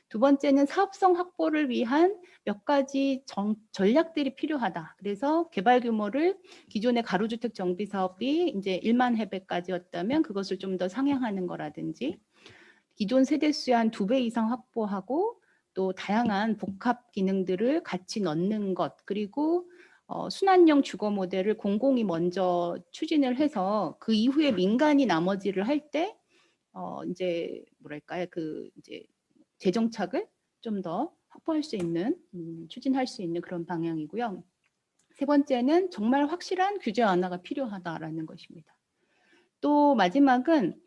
두 번째는 사업성 확보를 위한 몇 가지 전략들이 필요하다. 그래서 개발 규모를 기존의 가로주택 정비 사업이 이제 1만 해배까지였다면 그것을 좀 더 상향하는 거라든지, 기존 세대수의 한 2배 이상 확보하고 또 다양한 복합 기능들을 같이 넣는 것, 그리고 순환형 주거 모델을 공공이 먼저 추진을 해서 그 이후에 민간이 나머지를 할 때 이제 뭐랄까요, 그 이제 재정착을 좀 더 확보할 수 있는, 추진할 수 있는 그런 방향이고요. 세 번째는 정말 확실한 규제 완화가 필요하다라는 것입니다. 또 마지막은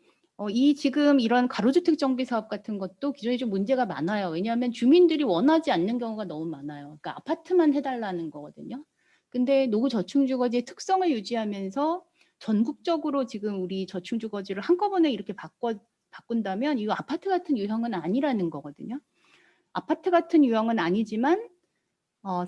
이 지금 이런 가로주택 정비 사업 같은 것도 기존에 좀 문제가 많아요. 왜냐하면 주민들이 원하지 않는 경우가 너무 많아요. 그러니까 아파트만 해달라는 거거든요. 근데 노후 저층주거지의 특성을 유지하면서 전국적으로 지금 우리 저층주거지를 한꺼번에 이렇게 바꾼다면 이거 아파트 같은 유형은 아니라는 거거든요. 아파트 같은 유형은 아니지만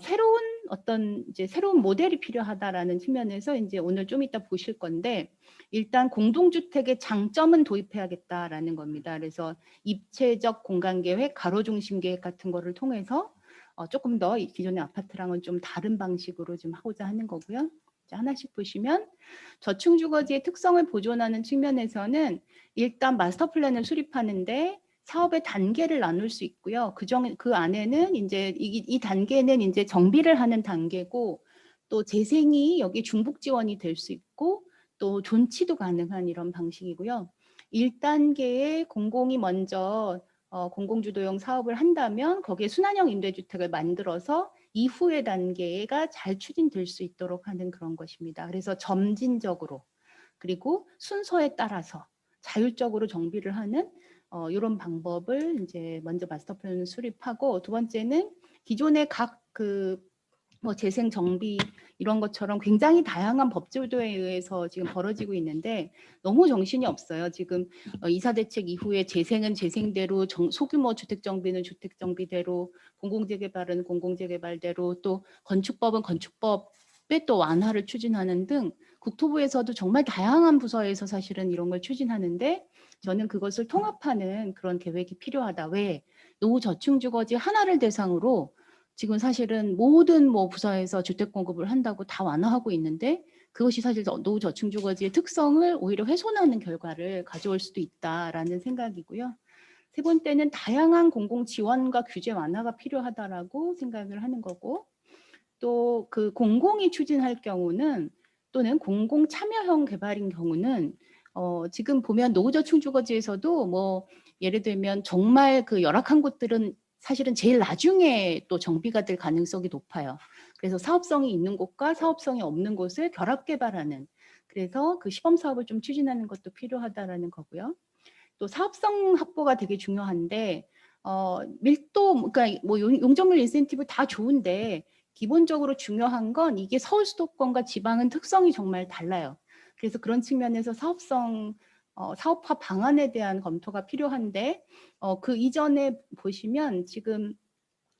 새로운 어떤 이제 새로운 모델이 필요하다라는 측면에서 이제 오늘 좀 이따 보실 건데, 일단 공동주택의 장점은 도입해야겠다라는 겁니다. 그래서 입체적 공간계획, 가로중심계획 같은 거를 통해서 조금 더 기존의 아파트랑은 좀 다른 방식으로 좀 하고자 하는 거고요. 자, 하나씩 보시면 저층주거지의 특성을 보존하는 측면에서는 일단 마스터 플랜을 수립하는데 사업의 단계를 나눌 수 있고요. 그 안에는 이제 이 단계는 이제 정비를 하는 단계고, 또 재생이 여기 중복 지원이 될 수 있고, 또 존치도 가능한 이런 방식이고요. 1단계에 공공이 먼저 공공주도형 사업을 한다면 거기에 순환형 임대주택을 만들어서 이후의 단계가 잘 추진될 수 있도록 하는 그런 것입니다. 그래서 점진적으로, 그리고 순서에 따라서 자율적으로 정비를 하는 이런 방법을 이제 먼저 마스터 플랜을 수립하고, 두 번째는 기존의 각 뭐 재생 정비 이런 것처럼 굉장히 다양한 법제도에 의해서 지금 벌어지고 있는데 너무 정신이 없어요. 지금 이사대책 이후에 재생은 재생대로, 소규모 주택 정비는 주택 정비대로, 공공재개발은 공공재개발대로, 또 건축법은 건축법에 또 완화를 추진하는 등 국토부에서도 정말 다양한 부서에서 사실은 이런 걸 추진하는데, 저는 그것을 통합하는 그런 계획이 필요하다. 왜? 노후 저층주거지 하나를 대상으로 지금 사실은 모든 뭐 부서에서 주택 공급을 한다고 다 완화하고 있는데, 그것이 사실 노후 저층주거지의 특성을 오히려 훼손하는 결과를 가져올 수도 있다라는 생각이고요. 세 번째는 다양한 공공 지원과 규제 완화가 필요하다라고 생각을 하는 거고, 또 그 공공이 추진할 경우는, 또는 공공 참여형 개발인 경우는 지금 보면 노후저층주거지에서도 뭐 예를 들면 정말 그 열악한 곳들은 사실은 제일 나중에 또 정비가 될 가능성이 높아요. 그래서 사업성이 있는 곳과 사업성이 없는 곳을 결합 개발하는, 그래서 그 시범 사업을 좀 추진하는 것도 필요하다라는 거고요. 또 사업성 확보가 되게 중요한데 밀도, 그러니까 뭐 용적률 인센티브 다 좋은데 기본적으로 중요한 건 이게 서울 수도권과 지방은 특성이 정말 달라요. 그래서 그런 측면에서 사업성 사업화 방안에 대한 검토가 필요한데, 그 이전에 보시면 지금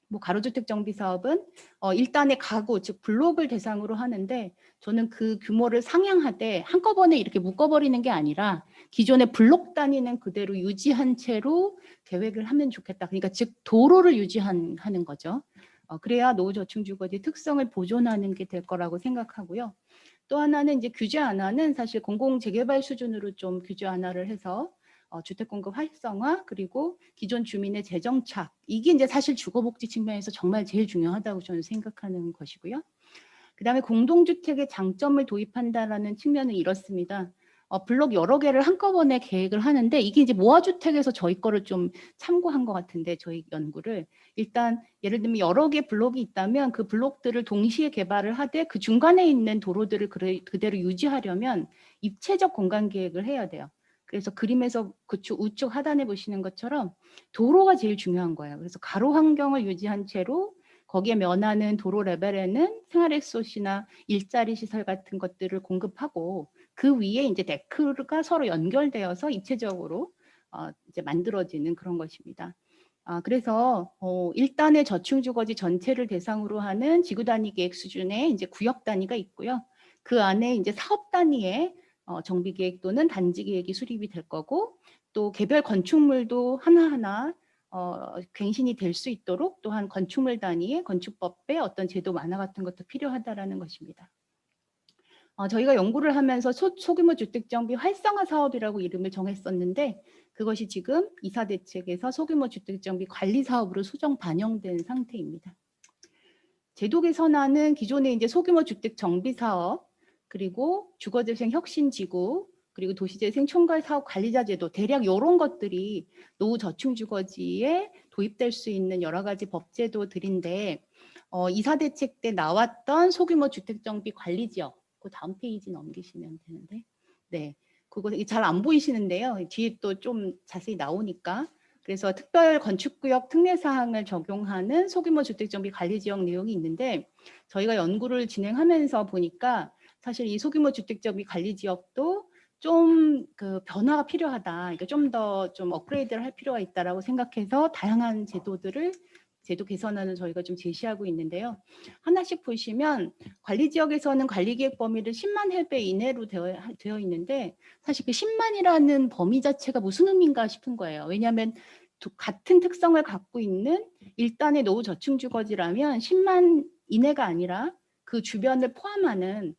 뭐 가로주택 정비 사업은 1단의 가구, 즉 블록을 대상으로 하는데, 저는 그 규모를 상향하되 한꺼번에 이렇게 묶어버리는 게 아니라 기존의 블록 단위는 그대로 유지한 채로 계획을 하면 좋겠다. 그러니까 즉 도로를 유지하는 거죠. 그래야 노후 저층주거지 특성을 보존하는 게 될 거라고 생각하고요. 또 하나는 이제 규제 완화는 사실 공공 재개발 수준으로 좀 규제 완화를 해서 주택 공급 활성화, 그리고 기존 주민의 재정착, 이게 이제 사실 주거복지 측면에서 정말 제일 중요하다고 저는 생각하는 것이고요. 그다음에 공동주택의 장점을 도입한다라는 측면은 이렇습니다. 블록 여러 개를 한꺼번에 계획을 하는데, 이게 이제 모아주택에서 저희 거를 좀 참고한 것 같은데, 저희 연구를 일단 예를 들면 여러 개 블록이 있다면 그 블록들을 동시에 개발을 하되 그 중간에 있는 도로들을 그대로 유지하려면 입체적 공간 계획을 해야 돼요. 그래서 그림에서 우측 하단에 보시는 것처럼 도로가 제일 중요한 거예요. 그래서 가로 환경을 유지한 채로 거기에 면하는 도로 레벨에는 생활레소시나 일자리 시설 같은 것들을 공급하고 그 위에 이제 데크가 서로 연결되어서 입체적으로 이제 만들어지는 그런 것입니다. 그래서 일단의 저층주거지 전체를 대상으로 하는 지구 단위 계획 수준의 이제 구역 단위가 있고요. 그 안에 이제 사업 단위의 정비 계획 또는 단지 계획이 수립이 될 거고, 또 개별 건축물도 하나하나 갱신이 될 수 있도록 또한 건축물 단위의 건축법의 어떤 제도 완화 같은 것도 필요하다라는 것입니다. 저희가 연구를 하면서 소규모 주택 정비 활성화 사업이라고 이름을 정했었는데, 그것이 지금 이사 대책에서 소규모 주택 정비 관리 사업으로 수정 반영된 상태입니다. 제도 개선안은 기존의 이제 소규모 주택 정비 사업, 그리고 주거재생 혁신 지구, 그리고 도시재생 총괄 사업 관리자 제도, 대략 이런 것들이 노후 저층 주거지에 도입될 수 있는 여러 가지 법제도들인데, 이사 대책 때 나왔던 소규모 주택 정비 관리 지역, 그 다음 페이지 넘기시면 되는데, 네, 그거 잘 안 보이시는데요. 뒤에 또 좀 자세히 나오니까. 그래서 특별 건축구역 특례 사항을 적용하는 소규모 주택정비 관리지역 내용이 있는데, 저희가 연구를 진행하면서 보니까 사실 이 소규모 주택정비 관리지역도 좀 그 변화가 필요하다, 그러니까 좀 더 좀 업그레이드를 할 필요가 있다라고 생각해서 다양한 제도 개선안을 저희가 좀 제시하고 있는데요. 하나씩 보시면 관리지역에서는 관리계획 범위를 10만 해배 이내로 되어 있는데, 사실 그 10만이라는 범위 자체가 무슨 의미인가 싶은 거예요. 왜냐하면 같은 특성을 갖고 있는 일단의 노후 저층 주거지라면 10만 이내가 아니라 그 주변을 포함하는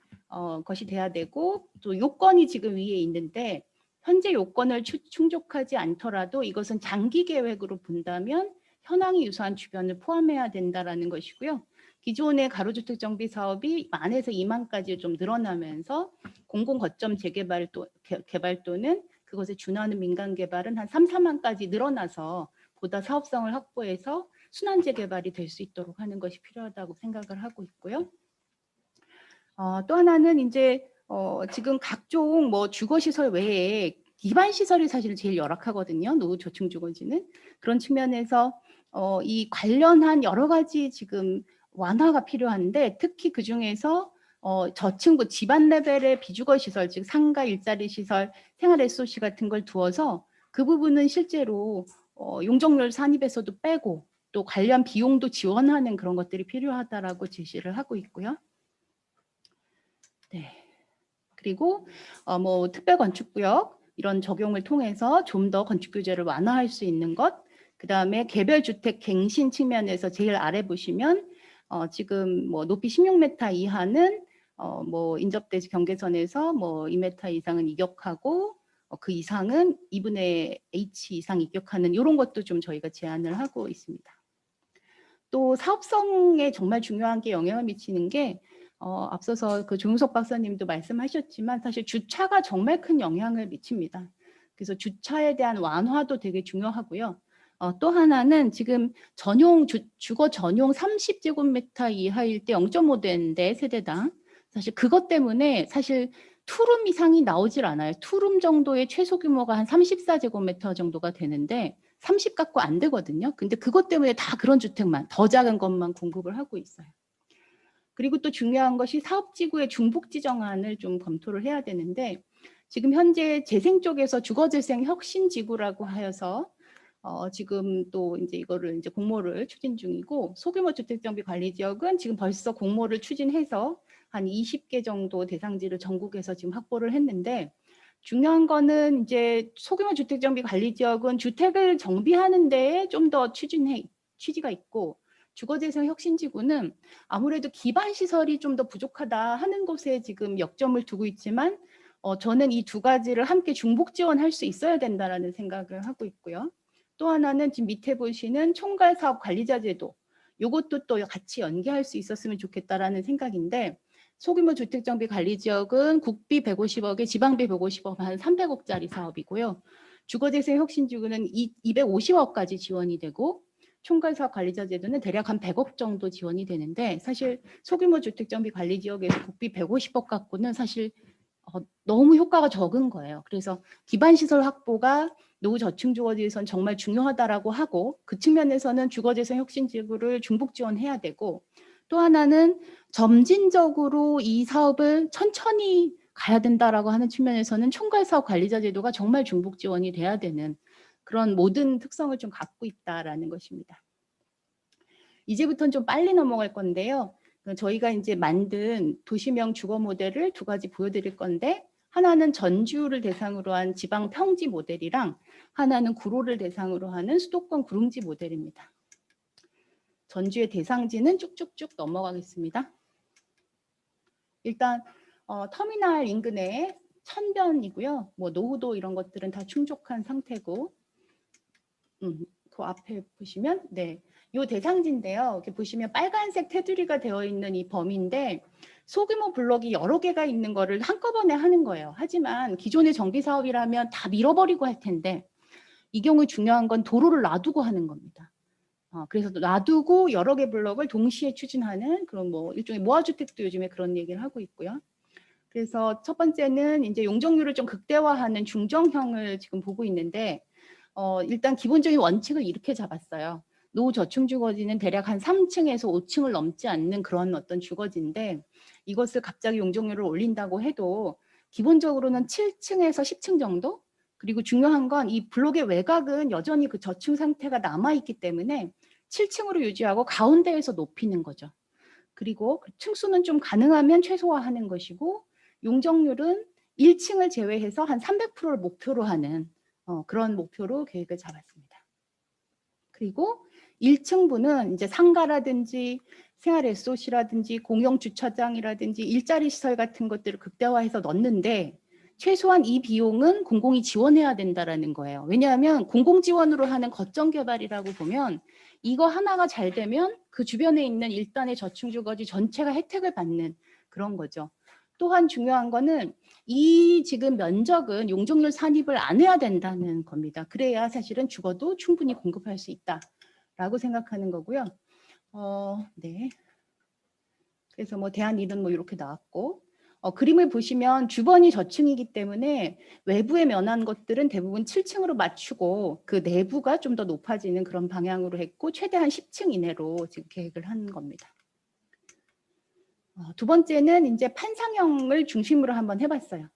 것이 돼야 되고, 또 요건이 지금 위에 있는데 현재 요건을 충족하지 않더라도 이것은 장기 계획으로 본다면 현황이 유사한 주변을 포함해야 된다라는 것이고요. 기존의 가로주택 정비 사업이 만에서 2만까지 좀 늘어나면서 공공 거점 재개발 개발 또는 그것에 준하는 민간 개발은 한 3, 4만까지 늘어나서 보다 사업성을 확보해서 순환 재개발이 될 수 있도록 하는 것이 필요하다고 생각을 하고 있고요. 또 하나는 이제 지금 각종 뭐 주거 시설 외에 기반 시설이 사실 제일 열악하거든요. 노후 저층 주거지는. 그런 측면에서 이 관련한 여러 가지 지금 완화가 필요한데, 특히 그 중에서 저층부 집안 레벨의 비주거 시설, 즉 상가 일자리 시설, 생활 SOC 같은 걸 두어서 그 부분은 실제로 용적률 산입에서도 빼고 또 관련 비용도 지원하는 그런 것들이 필요하다라고 제시를 하고 있고요. 네. 그리고 뭐 특별 건축구역 이런 적용을 통해서 좀 더 건축 규제를 완화할 수 있는 것, 그 다음에 개별 주택 갱신 측면에서 제일 아래 보시면 지금 뭐 높이 16m 이하는 뭐 인접대 경계선에서 뭐 2m 이상은 이격하고 그 이상은 2분의 H 이상 이격하는 이런 것도 좀 저희가 제안을 하고 있습니다. 또 사업성에 정말 중요한 게 영향을 미치는 게 앞서서 그 조용석 박사님도 말씀하셨지만 사실 주차가 정말 큰 영향을 미칩니다. 그래서 주차에 대한 완화도 되게 중요하고요. 또 하나는 지금 주거 전용 30제곱미터 이하일 때 0.5대인데 세대당, 사실 그것 때문에 사실 투룸 이상이 나오질 않아요. 투룸 정도의 최소 규모가 한 34제곱미터 정도가 되는데 30 갖고 안 되거든요. 근데 그것 때문에 다 그런 주택만, 더 작은 것만 공급을 하고 있어요. 그리고 또 중요한 것이 사업지구의 중복 지정안을 좀 검토를 해야 되는데, 지금 현재 재생 쪽에서 주거재생 혁신지구라고 하여서 지금 또 이제 이거를 이제 공모를 추진 중이고, 소규모 주택정비 관리지역은 지금 벌써 공모를 추진해서 한 20개 정도 대상지를 전국에서 지금 확보를 했는데, 중요한 거는 이제 소규모 주택정비 관리지역은 주택을 정비하는 데에 좀 더 취지가 있고, 주거재생 혁신지구는 아무래도 기반 시설이 좀 더 부족하다 하는 곳에 지금 역점을 두고 있지만, 저는 이 두 가지를 함께 중복 지원할 수 있어야 된다라는 생각을 하고 있고요. 또 하나는 지금 밑에 보시는 총괄 사업 관리자 제도, 이것도 또 같이 연계할 수 있었으면 좋겠다라는 생각인데, 소규모 주택정비 관리지역은 국비 150억에 지방비 150억, 한 300억짜리 사업이고요. 주거재생 혁신지구는 250억까지 지원이 되고, 총괄사업 관리자 제도는 대략 한 100억 정도 지원이 되는데, 사실 소규모 주택정비 관리지역에서 국비 150억 갖고는 사실 너무 효과가 적은 거예요. 그래서 기반시설 확보가 노후 저층 주거지에선 정말 중요하다라고 하고 그 측면에서는 주거재생 혁신 지구를 중복 지원해야 되고 또 하나는 점진적으로 이 사업을 천천히 가야 된다라고 하는 측면에서는 총괄사업 관리자 제도가 정말 중복 지원이 돼야 되는 그런 모든 특성을 좀 갖고 있다라는 것입니다. 이제부터는 좀 빨리 넘어갈 건데요. 저희가 이제 만든 도시명 주거 모델을 두 가지 보여드릴 건데 하나는 전주를 대상으로 한 지방 평지 모델이랑 하나는 구로를 대상으로 하는 수도권 구릉지 모델입니다. 전주의 대상지는 쭉쭉쭉 넘어가겠습니다. 일단 터미널 인근에 천변이고요. 뭐 노후도 이런 것들은 다 충족한 상태고 그 앞에 보시면 네, 요 대상지인데요. 이렇게 보시면 빨간색 테두리가 되어 있는 이 범위인데 소규모 블록이 여러 개가 있는 거를 한꺼번에 하는 거예요. 하지만 기존의 정비 사업이라면 다 밀어버리고 할 텐데 이 경우 중요한 건 도로를 놔두고 하는 겁니다. 그래서 놔두고 여러 개 블록을 동시에 추진하는 그런 뭐 일종의 모아주택도 요즘에 그런 얘기를 하고 있고요. 그래서 첫 번째는 이제 용적률을 좀 극대화하는 중정형을 지금 보고 있는데 일단 기본적인 원칙을 이렇게 잡았어요. 노후 저층 주거지는 대략 한 3층에서 5층을 넘지 않는 그런 어떤 주거지인데 이것을 갑자기 용적률을 올린다고 해도 기본적으로는 7층에서 10층 정도? 그리고 중요한 건 이 블록의 외곽은 여전히 그 저층 상태가 남아있기 때문에 7층으로 유지하고 가운데에서 높이는 거죠. 그리고 그 층수는 좀 가능하면 최소화하는 것이고 용적률은 1층을 제외해서 한 300%를 목표로 하는 그런 목표로 계획을 잡았습니다. 그리고 1층부는 이제 상가라든지 생활 SOC라든지 공영 주차장이라든지 일자리 시설 같은 것들을 극대화해서 넣는데 최소한 이 비용은 공공이 지원해야 된다라는 거예요. 왜냐하면 공공 지원으로 하는 거점 개발이라고 보면 이거 하나가 잘 되면 그 주변에 있는 일단의 저층 주거지 전체가 혜택을 받는 그런 거죠. 또한 중요한 거는 이 지금 면적은 용적률 산입을 안 해야 된다는 겁니다. 그래야 사실은 주거도 충분히 공급할 수 있다라고 생각하는 거고요. 네. 그래서 뭐 대한일은 뭐 이렇게 나왔고 그림을 보시면 주번이 저층이기 때문에 외부에 면한 것들은 대부분 7층으로 맞추고 그 내부가 좀 더 높아지는 그런 방향으로 했고 최대한 10층 이내로 지금 계획을 한 겁니다. 두 번째는 이제 판상형을 중심으로 한번 해봤어요.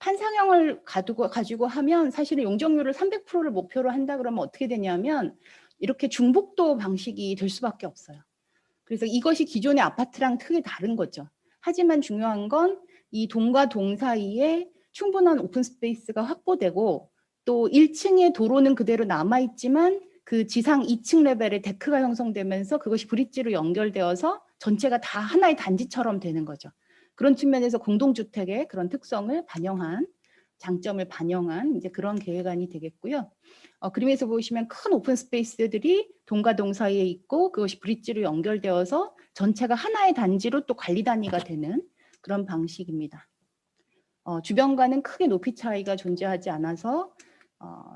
판상형을 가지고 하면 사실은 용적률을 300%를 목표로 한다 그러면 어떻게 되냐면 이렇게 중복도 방식이 될 수밖에 없어요. 그래서 이것이 기존의 아파트랑 크게 다른 거죠. 하지만 중요한 건 이 동과 동 사이에 충분한 오픈 스페이스가 확보되고 또 1층의 도로는 그대로 남아있지만 그 지상 2층 레벨의 데크가 형성되면서 그것이 브릿지로 연결되어서 전체가 다 하나의 단지처럼 되는 거죠. 그런 측면에서 공동주택의 그런 특성을 반영한 장점을 반영한 이제 그런 계획안이 되겠고요. 그림에서 보시면 큰 오픈 스페이스들이 동과 동 사이에 있고 그것이 브릿지로 연결되어서 전체가 하나의 단지로 또 관리 단위가 되는 그런 방식입니다. 주변과는 크게 높이 차이가 존재하지 않아서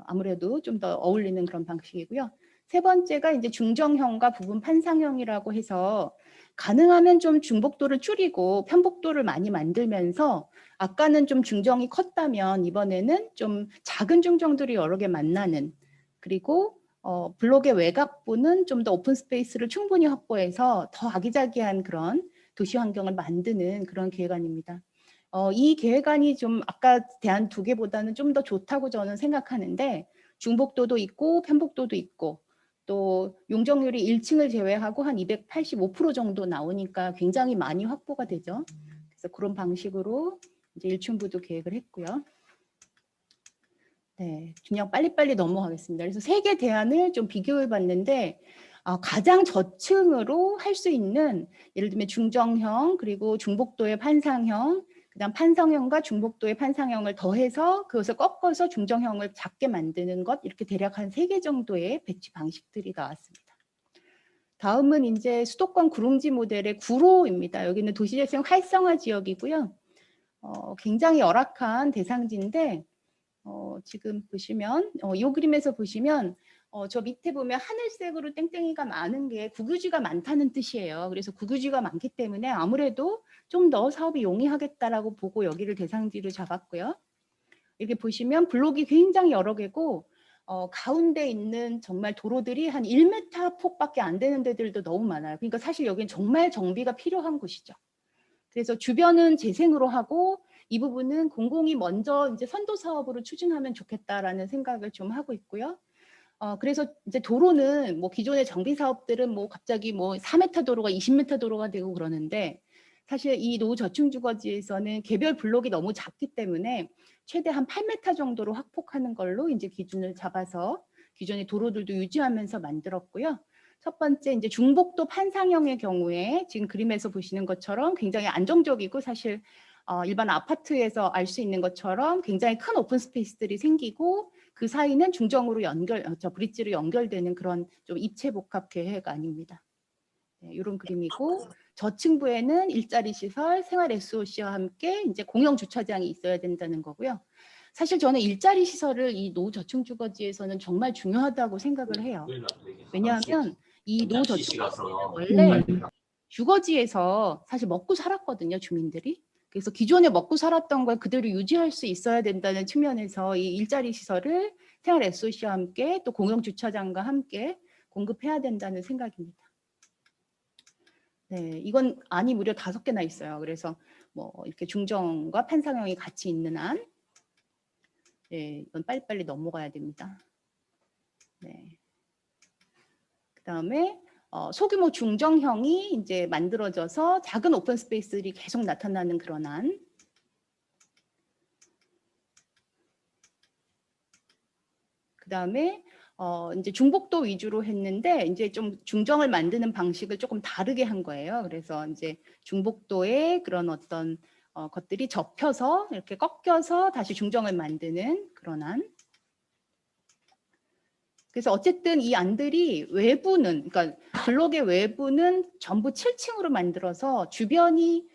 아무래도 좀 더 어울리는 그런 방식이고요. 세 번째가 이제 중정형과 부분 판상형이라고 해서 가능하면 좀 중복도를 줄이고 편복도를 많이 만들면서 아까는 좀 중정이 컸다면 이번에는 좀 작은 중정들이 여러 개 만나는 그리고 블록의 외곽부는 좀 더 오픈 스페이스를 충분히 확보해서 더 아기자기한 그런 도시 환경을 만드는 그런 계획안입니다. 이 계획안이 좀 아까 대안 두 개보다는 좀 더 좋다고 저는 생각하는데 중복도도 있고 편복도도 있고 또 용적률이 1층을 제외하고 한 285% 정도 나오니까 굉장히 많이 확보가 되죠. 그래서 그런 방식으로 이제 1층부도 계획을 했고요. 네, 그냥 빨리빨리 넘어가겠습니다. 그래서 세 개 대안을 좀 비교해 봤는데 가장 저층으로 할 수 있는 예를 들면 중정형 그리고 중복도의 판상형 그다음 판상형과 중복도의 판상형을 더해서 그것을 꺾어서 중정형을 작게 만드는 것 이렇게 대략 한 3개 정도의 배치 방식들이 나왔습니다. 다음은 이제 수도권 구릉지 모델의 구로입니다. 여기는 도시재생 활성화 지역이고요. 굉장히 열악한 대상지인데 지금 보시면 이 그림에서 보시면 저 밑에 보면 하늘색으로 땡땡이가 많은 게 국유지가 많다는 뜻이에요. 그래서 국유지가 많기 때문에 아무래도 좀 더 사업이 용이하겠다라고 보고 여기를 대상지로 잡았고요. 이렇게 보시면 블록이 굉장히 여러 개고 가운데 있는 정말 도로들이 한 1m 폭밖에 안 되는 데들도 너무 많아요. 그러니까 사실 여기는 정말 정비가 필요한 곳이죠. 그래서 주변은 재생으로 하고 이 부분은 공공이 먼저 이제 선도 사업으로 추진하면 좋겠다라는 생각을 좀 하고 있고요. 그래서 이제 도로는 뭐 기존의 정비 사업들은 뭐 갑자기 뭐 4m 도로가 20m 도로가 되고 그러는데 사실 이 노저층주거지에서는 개별 블록이 너무 작기 때문에 최대 한 8m 정도로 확폭하는 걸로 이제 기준을 잡아서 기존의 도로들도 유지하면서 만들었고요. 첫 번째 이제 중복도 판상형의 경우에 지금 그림에서 보시는 것처럼 굉장히 안정적이고 사실 일반 아파트에서 알 수 있는 것처럼 굉장히 큰 오픈 스페이스들이 생기고 그 사이는 중정으로 브릿지로 연결되는 그런 좀 입체 복합 계획 아닙니다. 네, 이런 그림이고 저층부에는 일자리 시설, 생활 SOC와 함께 이제 공영 주차장이 있어야 된다는 거고요. 사실 저는 일자리 시설을 이 노저층 주거지에서는 정말 중요하다고 생각을 해요. 왜냐하면 이 노저층 주거지는 원래 주거지에서 사실 먹고 살았거든요, 주민들이. 그래서 기존에 먹고 살았던 걸 그대로 유지할 수 있어야 된다는 측면에서 이 일자리 시설을 생활 SOC와 함께 또 공영 주차장과 함께 공급해야 된다는 생각입니다. 네, 이건 안이 무려 5개나 있어요. 그래서 뭐 이렇게 중정과 판상형이 같이 있는 안. 네, 이건 빨리빨리 넘어가야 됩니다. 네. 그다음에 소규모 중정형이 이제 만들어져서 작은 오픈 스페이스들이 계속 나타나는 그런 안. 그다음에 이제 중복도 위주로 했는데 이제 좀 중정을 만드는 방식을 조금 다르게 한 거예요. 그래서 이제 중복도의 그런 어떤 것들이 접혀서 이렇게 꺾여서 다시 중정을 만드는 그런 안. 그래서 어쨌든 이 안들이 외부는 그러니까 블록의 외부는 전부 7층으로 만들어서 주변이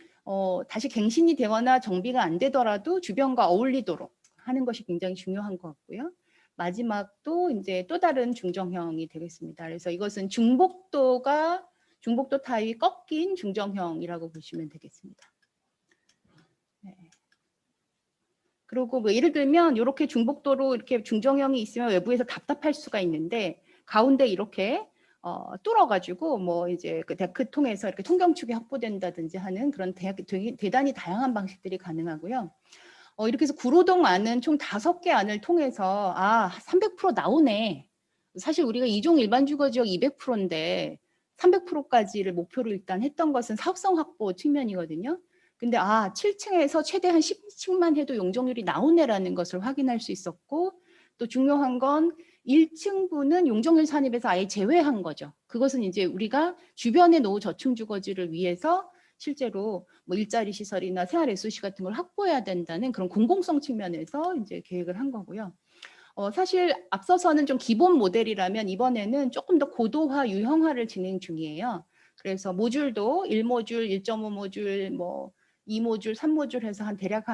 다시 갱신이 되거나 정비가 안 되더라도 주변과 어울리도록 하는 것이 굉장히 중요한 것 같고요. 마지막도 이제 또 다른 중정형이 되겠습니다. 그래서 이것은 중복도 타입이 꺾인 중정형이라고 보시면 되겠습니다. 네. 그리고 뭐 예를 들면 이렇게 중복도로 이렇게 중정형이 있으면 외부에서 답답할 수가 있는데 가운데 이렇게 뚫어가지고 뭐 이제 그 데크 통해서 이렇게 통경축이 확보된다든지 하는 그런 대단히 다양한 방식들이 가능하고요. 이렇게 해서 구로동 안은 총 5개 안을 통해서 300% 나오네. 사실 우리가 이종 일반 주거지역 200%인데 300%까지를 목표로 일단 했던 것은 사업성 확보 측면이거든요. 근데 7층에서 최대 한 10층만 해도 용적률이 나오네라는 것을 확인할 수 있었고 또 중요한 건 1층부는 용적률 산입에서 아예 제외한 거죠. 그것은 이제 우리가 주변의 노저층 주거지를 위해서 실제로 뭐 일자리 시설이나 생활 SOC 같은 걸 확보해야 된다는 그런 공공성 측면에서 이제 계획을 한 거고요. 사실 앞서서는 좀 기본 모델이라면 이번에는 조금 더 고도화, 유형화를 진행 중이에요. 그래서 모듈도 1모듈, 1.5모듈, 뭐 2모듈, 3모듈 해서 대략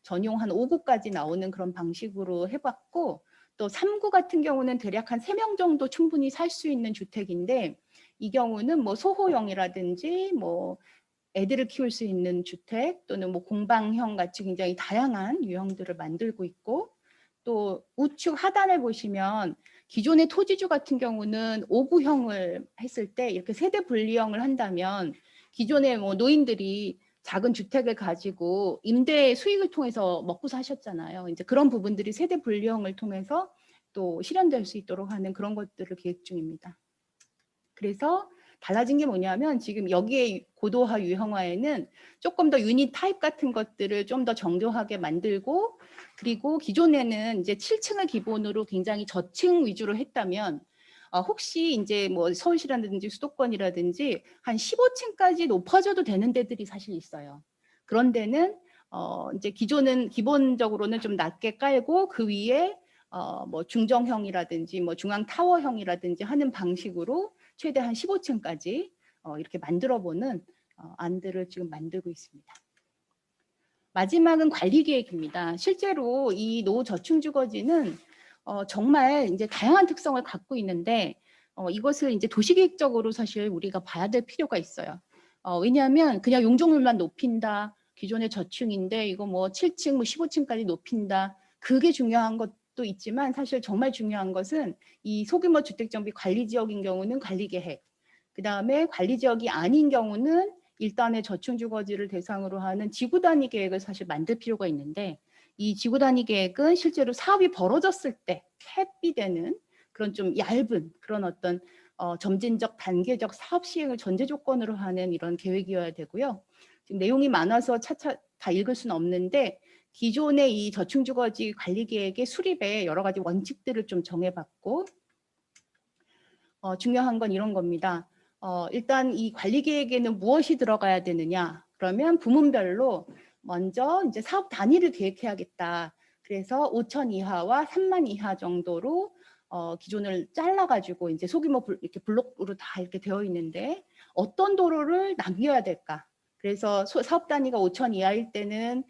전용 5구까지 나오는 그런 방식으로 해봤고 또 3구 같은 경우는 대략 3명 정도 충분히 살 수 있는 주택인데 이 경우는 뭐 소호형이라든지 뭐 애들을 키울 수 있는 주택 또는 뭐 공방형 같이 굉장히 다양한 유형들을 만들고 있고 또 우측 하단을 보시면 기존의 토지주 같은 경우는 5구형을 했을 때 이렇게 세대 분리형을 한다면 기존의 뭐 노인들이 작은 주택을 가지고 임대 수익을 통해서 먹고 사셨잖아요. 이제 그런 부분들이 세대 분리형을 통해서 또 실현될 수 있도록 하는 그런 것들을 계획 중입니다. 그래서 달라진 게 뭐냐면 지금 여기에 고도화 유형화에는 조금 더 유닛 타입 같은 것들을 좀 더 정교하게 만들고 그리고 기존에는 이제 7층을 기본으로 굉장히 저층 위주로 했다면 혹시 이제 뭐 서울시라든지 수도권이라든지 한 15층까지 높아져도 되는 데들이 사실 있어요. 그런 데는 이제 기본적으로는 좀 낮게 깔고 그 위에 뭐 중정형이라든지 뭐 중앙 타워형이라든지 하는 방식으로 최대한 15층까지 이렇게 만들어보는 안들을 지금 만들고 있습니다. 마지막은 관리 계획입니다. 실제로 이 노저층 주거지는 정말 이제 다양한 특성을 갖고 있는데 이것을 이제 도시계획적으로 사실 우리가 봐야 될 필요가 있어요. 왜냐하면 그냥 용적률만 높인다, 기존의 저층인데 이거 뭐 7층, 뭐 15층까지 높인다, 그게 중요한 것 있지만 사실 정말 중요한 것은 이 소규모 주택정비 관리 지역인 경우는 관리계획, 그 다음에 관리 지역이 아닌 경우는 일단의 저층주거지를 대상으로 하는 지구 단위 계획을 사실 만들 필요가 있는데, 이 지구 단위 계획은 실제로 사업이 벌어졌을 때 캡이 되는 그런 좀 얇은 그런 어떤 점진적 단계적 사업 시행을 전제 조건으로 하는 이런 계획이어야 되고요. 지금 내용이 많아서 차차 다 읽을 수는 없는데, 기존의 이 저층주거지 관리 계획의 수립에 여러 가지 원칙들을 좀 정해봤고, 중요한 건 이런 겁니다. 일단 이 관리 계획에는 무엇이 들어가야 되느냐? 그러면 부문별로 먼저 이제 사업 단위를 계획해야겠다. 그래서 5천 이하와 3만 이하 정도로 기존을 잘라가지고 이제 소규모 이렇게 블록으로 다 이렇게 되어 있는데, 어떤 도로를 남겨야 될까? 그래서 사업 단위가 5천 이하일 때는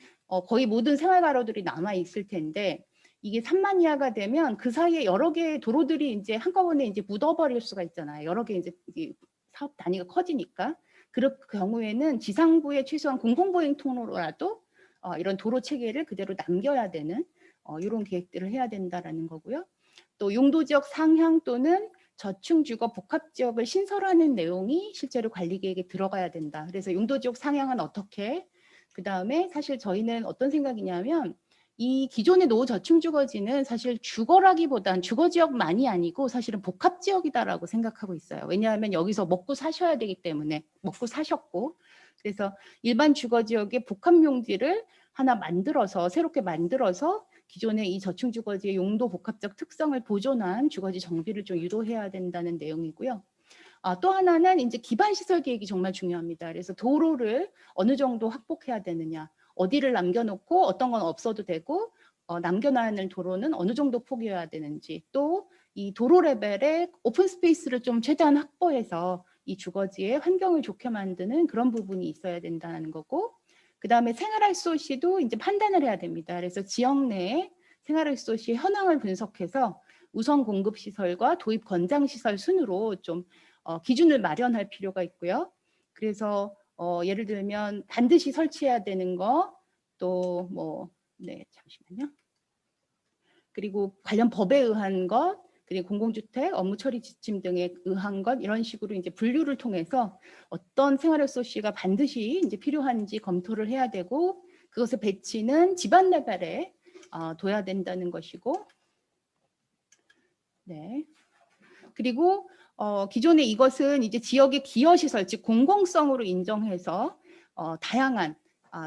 거의 모든 생활가로들이 남아 있을 텐데, 이게 3만 이하가 되면 그 사이에 여러 개의 도로들이 이제 한꺼번에 이제 묻어버릴 수가 있잖아요. 여러 개 이제 사업 단위가 커지니까. 그럴 경우에는 지상부에 최소한 공공보행 통로라도 이런 도로 체계를 그대로 남겨야 되는 이런 계획들을 해야 된다라는 거고요. 또 용도지역 상향 또는 저층주거 복합지역을 신설하는 내용이 실제로 관리계획에 들어가야 된다. 그래서 용도지역 상향은 어떻게? 그 다음에 사실 저희는 어떤 생각이냐면, 이 기존의 노후 저층주거지는 사실 주거라기보단 주거지역만이 아니고 사실은 복합지역이다라고 생각하고 있어요. 왜냐하면 여기서 먹고 사셔야 되기 때문에, 먹고 사셨고, 그래서 일반 주거지역의 복합용지를 하나 만들어서, 새롭게 만들어서 기존의 이 저층주거지의 용도 복합적 특성을 보존한 주거지 정비를 좀 유도해야 된다는 내용이고요. 또 하나는 이제 기반시설 계획이 정말 중요합니다. 그래서 도로를 어느 정도 확보해야 되느냐, 어디를 남겨놓고 어떤 건 없어도 되고, 남겨놔야 하는 도로는 어느 정도 포기해야 되는지, 또 이 도로 레벨의 오픈 스페이스를 좀 최대한 확보해서 이 주거지의 환경을 좋게 만드는 그런 부분이 있어야 된다는 거고, 그 다음에 생활할 소시도 이제 판단을 해야 됩니다. 그래서 지역 내에 생활할 소시 현황을 분석해서 우선 공급 시설과 도입 권장 시설 순으로 좀 기준을 마련할 필요가 있고요. 그래서 예를 들면 반드시 설치해야 되는 거, 또 잠시만요. 그리고 관련 법에 의한 것, 그리고 공공주택 업무 처리 지침 등에 의한 것, 이런 식으로 이제 분류를 통해서 어떤 생활 소시가 반드시 이제 필요한지 검토를 해야 되고, 그것의 배치는 집안 레벨에 둬야 된다는 것이고, 네. 그리고 기존에 이것은 이제 지역의 기여시설, 즉 공공성으로 인정해서 다양한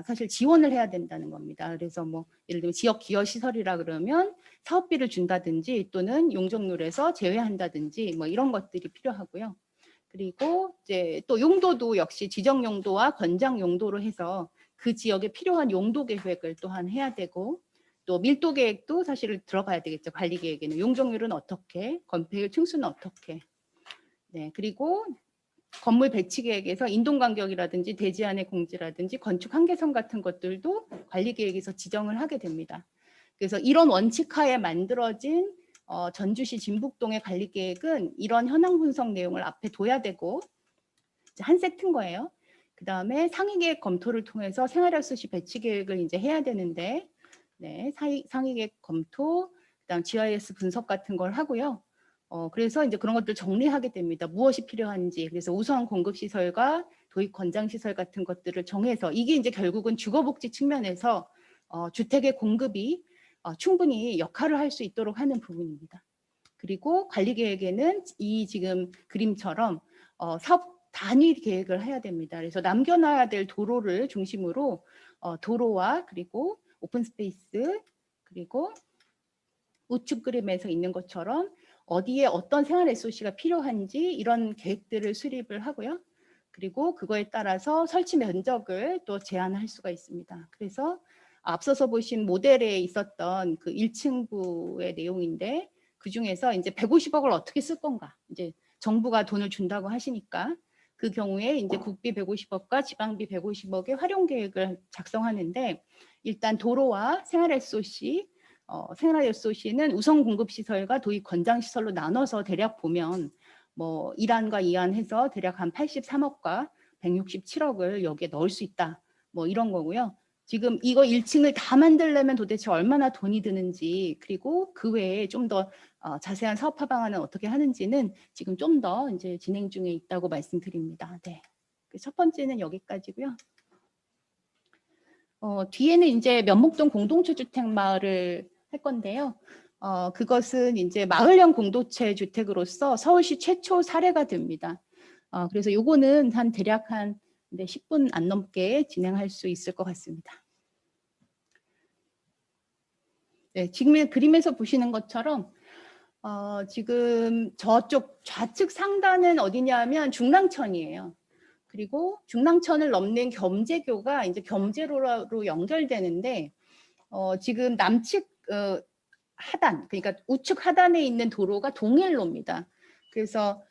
사실 지원을 해야 된다는 겁니다. 그래서 뭐 예를 들면 지역 기여시설이라 그러면 사업비를 준다든지 또는 용적률에서 제외한다든지 뭐 이런 것들이 필요하고요. 그리고 이제 또 용도도 역시 지정 용도와 권장 용도로 해서 그 지역에 필요한 용도 계획을 또한 해야 되고, 또 밀도 계획도 사실 들어가야 되겠죠. 관리 계획에는 용적률은 어떻게, 건폐율 층수는 어떻게. 네, 그리고 건물 배치 계획에서 인동 간격이라든지 대지안의 공지라든지 건축 한계선 같은 것들도 관리 계획에서 지정을 하게 됩니다. 그래서 이런 원칙하에 만들어진 전주시 진북동의 관리 계획은 이런 현황 분석 내용을 앞에 둬야 되고, 한 세트인 거예요. 그 다음에 상위 계획 검토를 통해서 생활할 수시 배치 계획을 이제 해야 되는데, 네, 상위 계획 검토, 그다음 GIS 분석 같은 걸 하고요. 그래서 이제 그런 것들 정리하게 됩니다. 무엇이 필요한지. 그래서 우선 공급 시설과 도입 권장 시설 같은 것들을 정해서, 이게 이제 결국은 주거복지 측면에서 주택의 공급이 충분히 역할을 할 수 있도록 하는 부분입니다. 그리고 관리 계획에는 이 지금 그림처럼 사업 단위 계획을 해야 됩니다. 그래서 남겨놔야 될 도로를 중심으로 도로와 그리고 오픈 스페이스, 그리고 우측 그림에서 있는 것처럼 어디에 어떤 생활 SOC가 필요한지 이런 계획들을 수립을 하고요. 그리고 그거에 따라서 설치 면적을 또 제한할 수가 있습니다. 그래서 앞서서 보신 모델에 있었던 그 1층부의 내용인데, 그 중에서 이제 150억을 어떻게 쓸 건가? 이제 정부가 돈을 준다고 하시니까 그 경우에 이제 국비 150억과 지방비 150억의 활용 계획을 작성하는데, 일단 도로와 생활 SOC, 생활 SOC는 우선 공급 시설과 도입 권장 시설로 나눠서 대략 보면 뭐 1안과 2안 해서 대략 한 83억과 167억을 여기에 넣을 수 있다. 뭐 이런 거고요. 지금 이거 1층을 다 만들려면 도대체 얼마나 돈이 드는지, 그리고 그 외에 좀 더 자세한 사업화 방안은 어떻게 하는지는 지금 좀 더 이제 진행 중에 있다고 말씀드립니다. 네. 첫 번째는 여기까지고요. 뒤에는 이제 면목동 공동체 주택 마을을 할 건데요. 그것은 이제 마을형 공동체 주택으로서 서울시 최초 사례가 됩니다. 그래서 요거는 한 대략 한 10분 안 넘게 진행할 수 있을 것 같습니다. 네, 지금 그림에서 보시는 것처럼 지금 저쪽 좌측 상단은 어디냐면 중랑천이에요. 그리고 중랑천을 넘는 겸재교가 이제 겸재로로 연결되는데 지금 남측 하단, 그러니까 우측 하단에 있는 도로가 동일로입니다. 그래서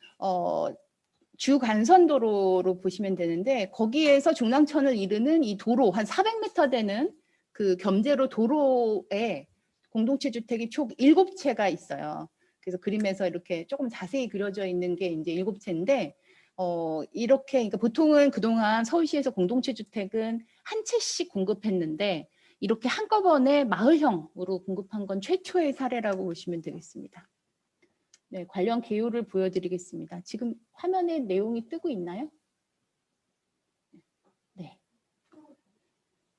주간선도로로 보시면 되는데 거기에서 중랑천을 이르는 이 도로 한 400m 되는 그 겸재로 도로에 공동체 주택이 총 7채가 있어요. 그래서 그림에서 이렇게 조금 자세히 그려져 있는 게 이제 7채인데 이렇게 그러니까 보통은 그동안 서울시에서 공동체 주택은 한 채씩 공급했는데 이렇게 한꺼번에 마을형으로 공급한 건 최초의 사례라고 보시면 되겠습니다. 네, 관련 개요를 보여드리겠습니다. 지금 화면에 내용이 뜨고 있나요? 네.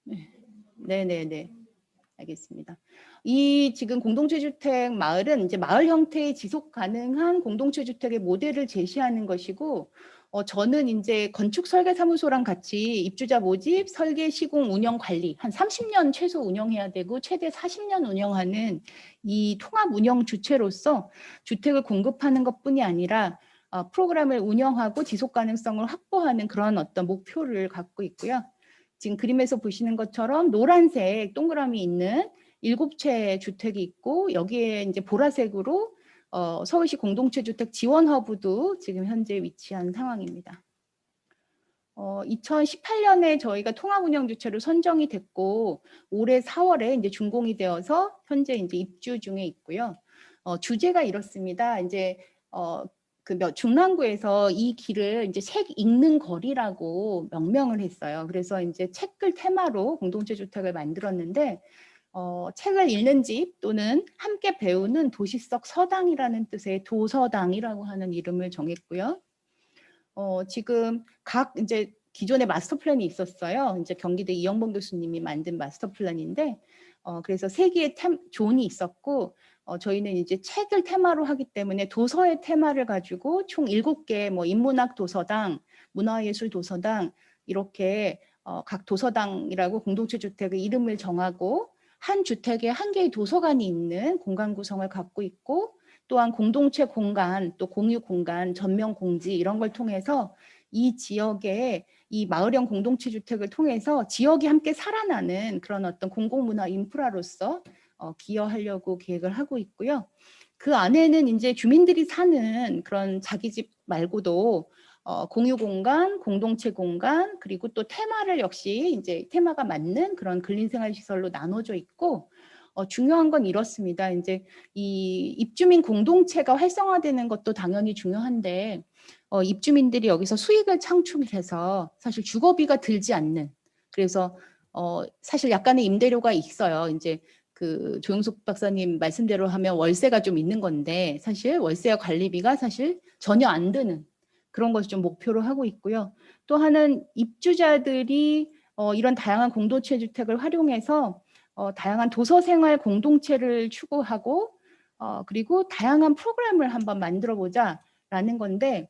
네. 알겠습니다. 이 지금 공동체 주택 마을은 이제 마을 형태의 지속 가능한 공동체 주택의 모델을 제시하는 것이고, 저는 이제 건축 설계 사무소랑 같이 입주자 모집, 설계, 시공, 운영, 관리 한 30년 최소 운영해야 되고 최대 40년 운영하는 이 통합 운영 주체로서 주택을 공급하는 것뿐이 아니라 프로그램을 운영하고 지속 가능성을 확보하는 그런 어떤 목표를 갖고 있고요. 지금 그림에서 보시는 것처럼 노란색 동그라미 있는 7채 주택이 있고 여기에 이제 보라색으로 서울시 공동체 주택 지원 허브도 지금 현재 위치한 상황입니다. 2018년에 저희가 통합 운영 주체로 선정이 됐고 올해 4월에 이제 준공이 되어서 현재 이제 입주 중에 있고요. 주제가 이렇습니다. 이제 중랑구에서 이 길을 이제 책 읽는 거리라고 명명을 했어요. 그래서 이제 책을 테마로 공동체 주택을 만들었는데 책을 읽는 집 또는 함께 배우는 도시 속 서당이라는 뜻의 도서당이라고 하는 이름을 정했고요. 지금 각 이제 기존의 마스터 플랜이 있었어요. 이제 경기대 이영범 교수님이 만든 마스터 플랜인데 그래서 3개의 존이 있었고 저희는 이제 책을 테마로 하기 때문에 도서의 테마를 가지고 총 7개 뭐 인문학 도서당, 문화예술 도서당 이렇게 각 도서당이라고 공동체 주택의 이름을 정하고 한 주택에 한 개의 도서관이 있는 공간 구성을 갖고 있고 또한 공동체 공간, 또 공유 공간, 전면 공지 이런 걸 통해서 이 지역의 이 마을형 공동체 주택을 통해서 지역이 함께 살아나는 그런 어떤 공공문화 인프라로서 기여하려고 계획을 하고 있고요. 그 안에는 이제 주민들이 사는 그런 자기 집 말고도 공유 공간, 공동체 공간, 그리고 또 테마를 역시 이제 테마가 맞는 그런 근린생활 시설로 나눠져 있고 중요한 건 이렇습니다. 이제 이 입주민 공동체가 활성화되는 것도 당연히 중요한데 입주민들이 여기서 수익을 창출해서 사실 주거비가 들지 않는 그래서 사실 약간의 임대료가 있어요. 이제 그 조영숙 박사님 말씀대로 하면 월세가 좀 있는 건데 사실 월세와 관리비가 사실 전혀 안 드는 그런 것을 좀 목표로 하고 있고요. 또 하나는 입주자들이 이런 다양한 공동체 주택을 활용해서 다양한 도서 생활 공동체를 추구하고 그리고 다양한 프로그램을 한번 만들어 보자라는 건데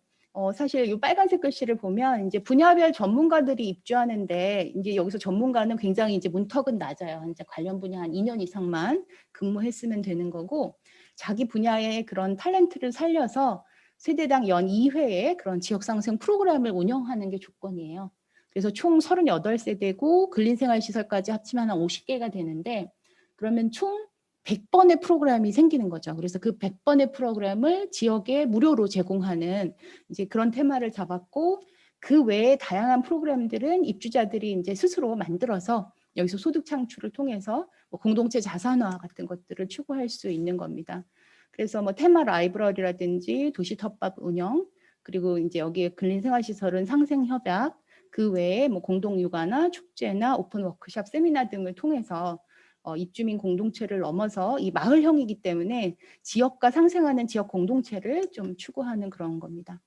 사실 이 빨간색 글씨를 보면 이제 분야별 전문가들이 입주하는데 이제 여기서 전문가는 굉장히 이제 문턱은 낮아요. 이제 관련 분야 한 2년 이상만 근무했으면 되는 거고 자기 분야의 그런 탤런트를 살려서 세대당 연 2회의 그런 지역상생 프로그램을 운영하는 게 조건이에요. 그래서 총 38세대고 근린생활시설까지 합치면 한 50개가 되는데 그러면 총 100번의 프로그램이 생기는 거죠. 그래서 그 100번의 프로그램을 지역에 무료로 제공하는 이제 그런 테마를 잡았고 그 외에 다양한 프로그램들은 입주자들이 이제 스스로 만들어서 여기서 소득 창출을 통해서 뭐 공동체 자산화 같은 것들을 추구할 수 있는 겁니다. 그래서 뭐 테마 라이브러리라든지 도시 텃밭 운영 그리고 이제 여기에 근린생활시설은 상생협약 그 외에 뭐 공동육아나 축제나 오픈 워크숍, 세미나 등을 통해서 입주민 공동체를 넘어서 이 마을형이기 때문에 지역과 상생하는 지역 공동체를 좀 추구하는 그런 겁니다.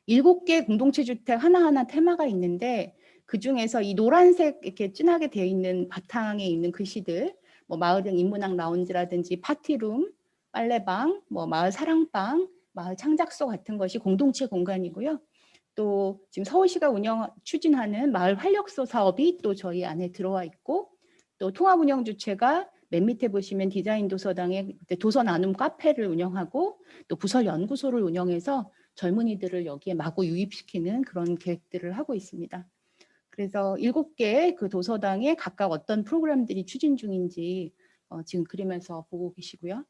7개 공동체 주택 하나하나 테마가 있는데 그 중에서 이 노란색 이렇게 진하게 되어 있는 바탕에 있는 글씨들, 뭐 마을형 인문학 라운지라든지 파티룸, 빨래방, 뭐 마을 사랑방, 마을 창작소 같은 것이 공동체 공간이고요. 또 지금 서울시가 추진하는 마을 활력소 사업이 또 저희 안에 들어와 있고, 또 통합운영주체가 맨 밑에 보시면 디자인 도서당에 도서 나눔 카페를 운영하고 또 부설 연구소를 운영해서 젊은이들을 여기에 마구 유입시키는 그런 계획들을 하고 있습니다. 그래서 7개 그 도서당에 각각 어떤 프로그램들이 추진 중인지 지금 그림에서 보고 계시고요.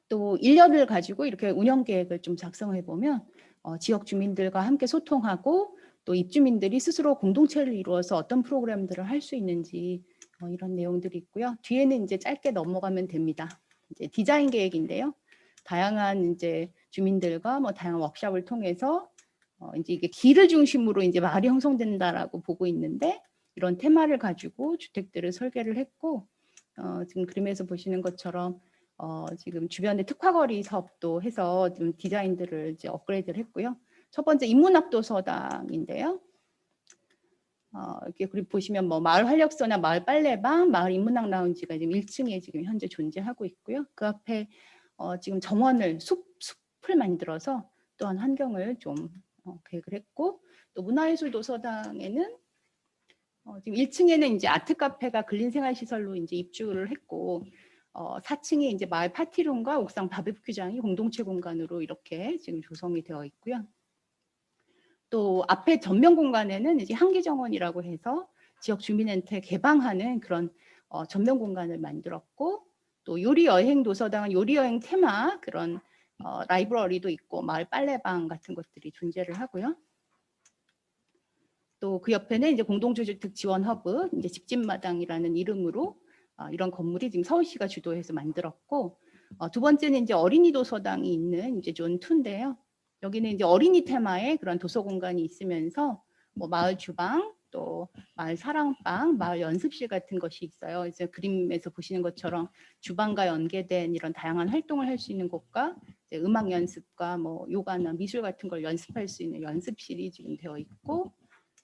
또 1년을 가지고 이렇게 운영 계획을 좀 작성해 보면 지역 주민들과 함께 소통하고 또 입주민들이 스스로 공동체를 이루어서 어떤 프로그램들을 할 수 있는지 이런 내용들이 있고요. 뒤에는 이제 짧게 넘어가면 됩니다. 이제 디자인 계획인데요. 다양한 이제 주민들과 뭐 다양한 워크숍을 통해서 이제 이게 길을 중심으로 이제 마을이 형성된다라고 보고 있는데 이런 테마를 가지고 주택들을 설계를 했고 지금 그림에서 보시는 것처럼 지금 주변에 특화거리 사업도 해서 좀 디자인들을 이제 업그레이드를 했고요. 첫 번째 인문학 도서당인데요. 이렇게 그리고 보시면 뭐 마을 활력소나 마을 빨래방, 마을 인문학 라운지가 지금 1층에 지금 현재 존재하고 있고요. 그 앞에 지금 정원을 숲을 만들어서 또한 환경을 좀 계획을 했고, 또 문화예술 도서당에는 지금 1층에는 이제 아트 카페가 근린 생활 시설로 이제 입주를 했고 4층에 이제 마을 파티룸과 옥상 바베큐장이 공동체 공간으로 이렇게 지금 조성이 되어 있고요. 또 앞에 전면 공간에는 이제 향기 정원이라고 해서 지역 주민한테 개방하는 그런 전면 공간을 만들었고, 또 요리 여행 도서당은 요리 여행 테마 그런 라이브러리도 있고 마을 빨래방 같은 것들이 존재를 하고요. 또 그 옆에는 이제 공동주택 지원 허브, 이제 집집마당이라는 이름으로 이런 건물이 지금 서울시가 주도해서 만들었고, 두 번째는 이제 어린이 도서당이 있는 이제 존 2인데요. 여기는 이제 어린이 테마의 그런 도서 공간이 있으면서 뭐 마을 주방, 또 마을 사랑방, 마을 연습실 같은 것이 있어요. 이제 그림에서 보시는 것처럼 주방과 연계된 이런 다양한 활동을 할 수 있는 곳과 이제 음악 연습과 뭐 요가나 미술 같은 걸 연습할 수 있는 연습실이 지금 되어 있고,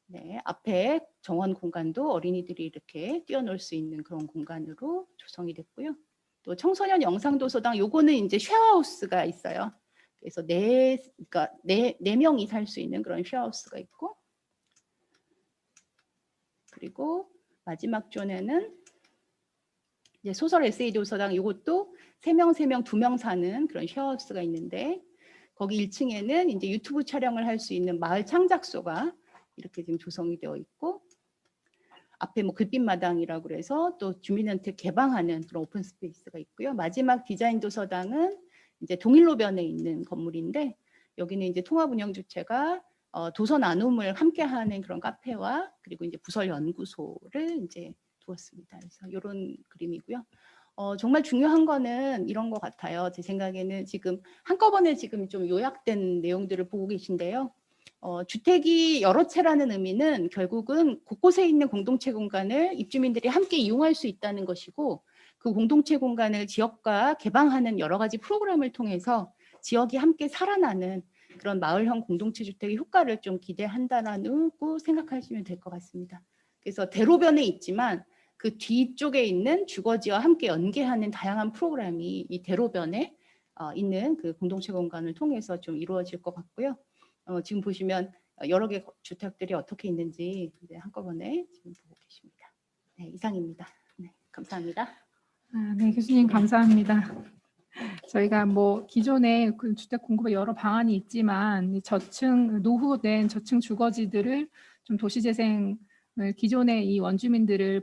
네, 앞에 정원 공간도 어린이들이 이렇게 뛰어놀 수 있는 그런 공간으로 조성이 됐고요. 또 청소년 영상도서당 요거는 이제 쉐어하우스가 있어요. 그래서 그러니까 네 명이 살 수 있는 그런 쉐어하우스가 있고, 그리고 마지막 존에는 이제 소설 에세이 도서당 이것도 3명, 2명 사는 그런 쉐어하우스가 있는데, 거기 1층에는 이제 유튜브 촬영을 할 수 있는 마을 창작소가 이렇게 지금 조성이 되어 있고, 앞에 뭐 글빛마당이라고 그래서 또 주민한테 개방하는 그런 오픈 스페이스가 있고요. 마지막 디자인 도서당은 이제 동일로변에 있는 건물인데, 여기는 이제 통합운영주체가 도서 나눔을 함께하는 그런 카페와 그리고 이제 부설 연구소를 이제 두었습니다. 그래서 이런 그림이고요. 정말 중요한 거는 이런 것 같아요. 제 생각에는 지금 한꺼번에 지금 좀 요약된 내용들을 보고 계신데요. 주택이 여러 채라는 의미는 결국은 곳곳에 있는 공동체 공간을 입주민들이 함께 이용할 수 있다는 것이고, 그 공동체 공간을 지역과 개방하는 여러 가지 프로그램을 통해서 지역이 함께 살아나는 그런 마을형 공동체 주택의 효과를 좀 기대한다라고 생각하시면 될 것 같습니다. 그래서 대로변에 있지만 그 뒤쪽에 있는 주거지와 함께 연계하는 다양한 프로그램이 이 대로변에 있는 그 공동체 공간을 통해서 좀 이루어질 것 같고요. 지금 보시면 여러 개 주택들이 어떻게 있는지 한꺼번에 지금 보고 계십니다. 네, 이상입니다. 네, 감사합니다. 네, 교수님 감사합니다. 저희가 뭐 기존에 그 주택 공급의 여러 방안이 있지만 이 노후된 저층 주거지들을 좀 도시재생을 기존의 이 원주민들을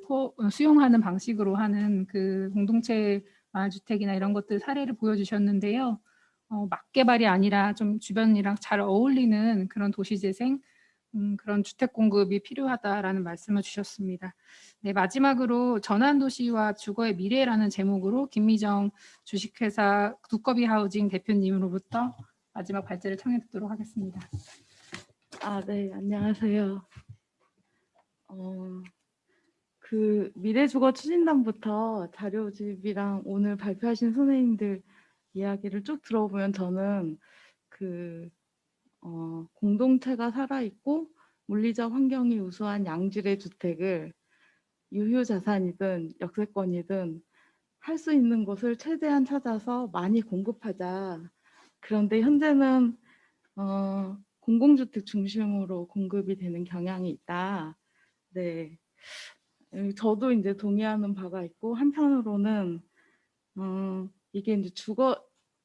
수용하는 방식으로 하는 그 공동체 주택이나 이런 것들 사례를 보여주셨는데요. 막개발이 아니라 좀 주변이랑 잘 어울리는 그런 도시재생, 그런 주택 공급이 필요하다라는 말씀을 주셨습니다. 네, 마지막으로 전환도시와 주거의 미래라는 제목으로 김미정 주식회사 두꺼비 하우징 대표님으로부터 마지막 발제를 청해 듣도록 하겠습니다. 네, 안녕하세요. 그 미래주거 추진단부터 자료집이랑 오늘 발표하신 선생님들 이야기를 쭉 들어보면 저는 공동체가 살아있고 물리적 환경이 우수한 양질의 주택을 유휴자산이든 역세권이든 할 수 있는 곳을 최대한 찾아서 많이 공급하자. 그런데 현재는 공공주택 중심으로 공급이 되는 경향이 있다. 네, 저도 이제 동의하는 바가 있고 한편으로는 이게 이제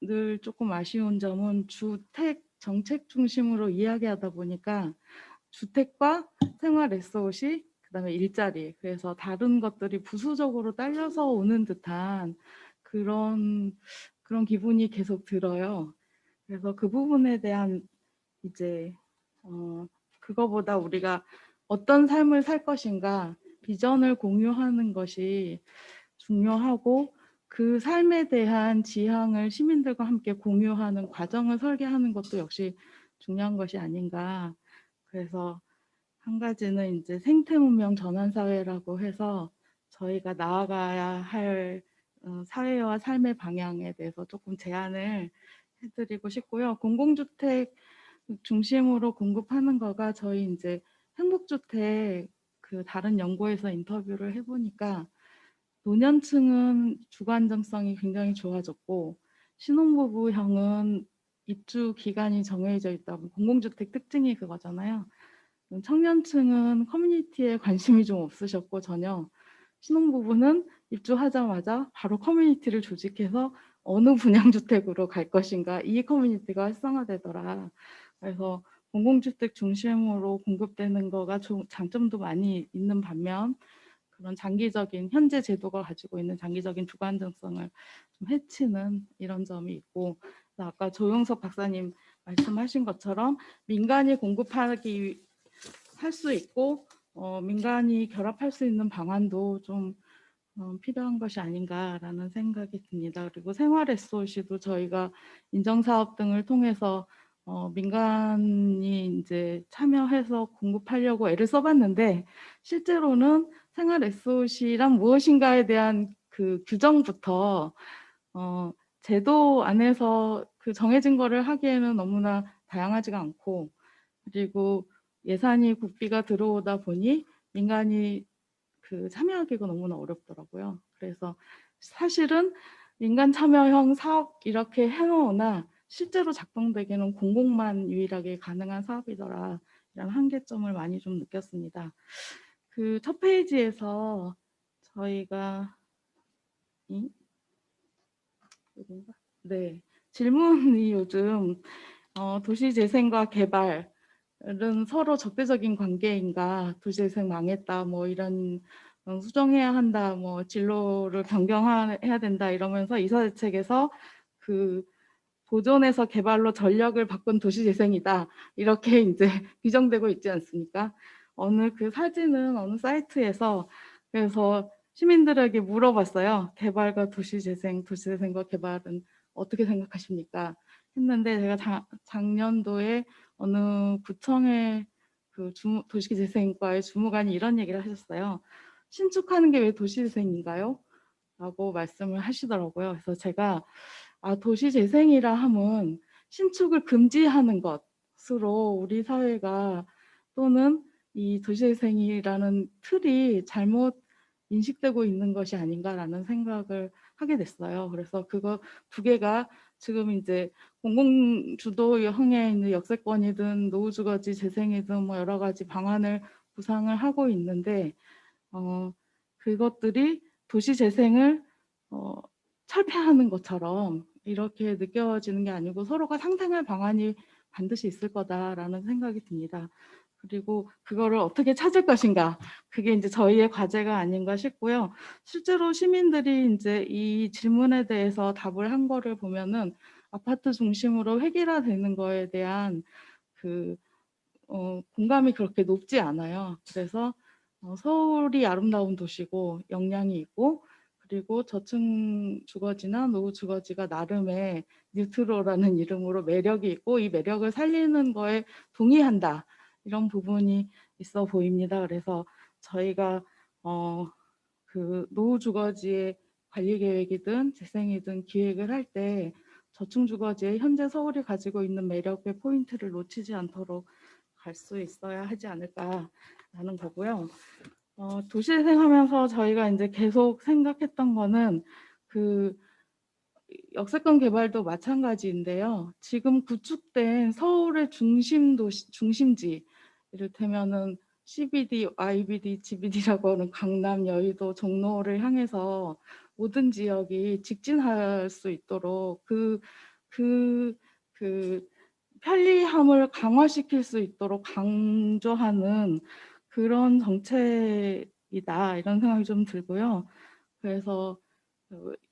늘 조금 아쉬운 점은 주택 정책 중심으로 이야기하다 보니까 주택과 생활 에셋이 그다음에 일자리 그래서 다른 것들이 부수적으로 딸려서 오는 듯한 그런 기분이 계속 들어요. 그래서 그 부분에 대한 이제 그거보다 우리가 어떤 삶을 살 것인가 비전을 공유하는 것이 중요하고 그 삶에 대한 지향을 시민들과 함께 공유하는 과정을 설계하는 것도 역시 중요한 것이 아닌가. 그래서 한 가지는 이제 생태문명 전환사회라고 해서 저희가 나아가야 할 사회와 삶의 방향에 대해서 조금 제안을 해드리고 싶고요. 공공주택 중심으로 공급하는 거가 저희 이제 행복주택 그 다른 연구에서 인터뷰를 해보니까 노년층은 주거 안정성이 굉장히 좋아졌고 신혼부부형은 입주 기간이 정해져 있다고 공공주택 특징이 그거잖아요. 청년층은 커뮤니티에 관심이 좀 없으셨고 전혀 신혼부부는 입주하자마자 바로 커뮤니티를 조직해서 어느 분양주택으로 갈 것인가 이 커뮤니티가 활성화되더라. 그래서 공공주택 중심으로 공급되는 거가 좀 장점도 많이 있는 반면 그런 장기적인 현재 제도가 가지고 있는 장기적인 주거 안정성을 좀 해치는 이런 점이 있고 아까 조용석 박사님 말씀하신 것처럼 민간이 공급하기 할 수 있고 민간이 결합할 수 있는 방안도 좀 필요한 것이 아닌가라는 생각이 듭니다. 그리고 생활 에셋도 저희가 인정사업 등을 통해서 민간이 이제 참여해서 공급하려고 애를 써봤는데 실제로는 생활 에셋이란 무엇인가에 대한 그 규정부터 제도 안에서 그 정해진 거를 하기에는 너무나 다양하지가 않고 그리고 예산이 국비가 들어오다 보니 민간이 그 참여하기가 너무나 어렵더라고요. 그래서 사실은 민간 참여형 사업 이렇게 해놓으나 실제로 작동되기는 공공만 유일하게 가능한 사업이더라 이런 한계점을 많이 좀 느꼈습니다. 그 첫 페이지에서 저희가 네 질문이 요즘 도시재생과 개발은 서로 적대적인 관계인가 도시재생 망했다 뭐 이런 수정해야 한다 뭐 진로를 변경해야 된다 이러면서 이사대책에서 그 보존에서 개발로 전력을 바꾼 도시재생이다 이렇게 이제 규정되고 있지 않습니까? 어느 그 사진은 어느 사이트에서 그래서 시민들에게 물어봤어요. 개발과 도시재생, 도시재생과 개발은 어떻게 생각하십니까? 했는데 제가 작년도에 어느 구청의 그 도시재생과의 주무관이 이런 얘기를 하셨어요. 신축하는 게 왜 도시재생인가요? 라고 말씀을 하시더라고요. 그래서 제가 도시재생이라 함은 신축을 금지하는 것으로 우리 사회가 또는 이 도시재생이라는 틀이 잘못 인식되고 있는 것이 아닌가라는 생각을 하게 됐어요. 그래서 그거 두 개가 지금 이제 공공주도형에 있는 역세권이든 노후주거지 재생이든 뭐 여러 가지 방안을 구상을 하고 있는데 그것들이 도시재생을 철폐하는 것처럼 이렇게 느껴지는 게 아니고 서로가 상생할 방안이 반드시 있을 거다라는 생각이 듭니다. 그리고 그거를 어떻게 찾을 것인가 그게 이제 저희의 과제가 아닌가 싶고요. 실제로 시민들이 이제 이 질문에 대해서 답을 한 거를 보면은 아파트 중심으로 획일화되는 거에 대한 그 공감이 그렇게 높지 않아요. 그래서 서울이 아름다운 도시고 역량이 있고 그리고 저층 주거지나 노후 주거지가 나름의 뉴트로라는 이름으로 매력이 있고 이 매력을 살리는 거에 동의한다. 이런 부분이 있어 보입니다. 그래서 저희가 그 노후주거지의 관리계획이든 재생이든 기획을 할 때 저층주거지에 현재 서울이 가지고 있는 매력의 포인트를 놓치지 않도록 갈 수 있어야 하지 않을까라는 거고요. 도시재생하면서 저희가 이제 계속 생각했던 거는 그 역세권 개발도 마찬가지인데요. 지금 구축된 서울의 중심지, 이를테면은 CBD, YBD, GBD라고 하는 강남, 여의도, 종로를 향해서 모든 지역이 직진할 수 있도록 그 편리함을 강화시킬 수 있도록 강조하는 그런 정책이다, 이런 생각이 좀 들고요. 그래서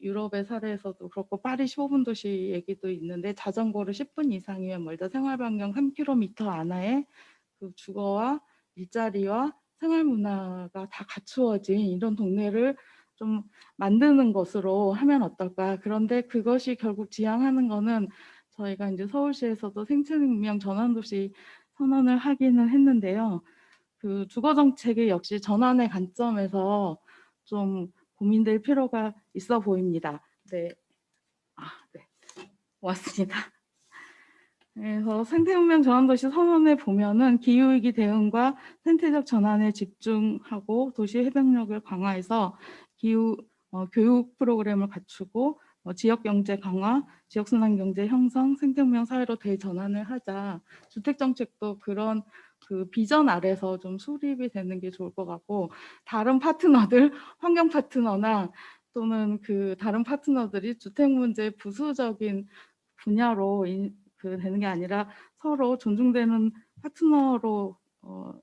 유럽의 사례에서도 그렇고 파리 15분 도시 얘기도 있는데 자전거로 10분 이상이면 멀다 생활반경 3km 안에 그 주거와 일자리와 생활문화가 다 갖추어진 이런 동네를 좀 만드는 것으로 하면 어떨까. 그런데 그것이 결국 지향하는 거는 저희가 이제 서울시에서도 생체능력 전환도시 선언을 하기는 했는데요. 그 주거 정책이 역시 전환의 관점에서 좀 고민될 필요가 있어 보입니다. 네. 네. 고맙습니다. 그래서 생태문명 전환도시 선언에 보면은 기후위기 대응과 생태적 전환에 집중하고 도시 해병력을 강화해서 교육 프로그램을 갖추고 지역경제 강화, 지역순환경제 형성, 생태문명 사회로 대전환을 하자. 주택정책도 그런 그 비전 아래서 좀 수립이 되는 게 좋을 것 같고, 다른 파트너들, 환경 파트너나 또는 그 다른 파트너들이 주택 문제 부수적인 분야로 되는 게 아니라 서로 존중되는 파트너로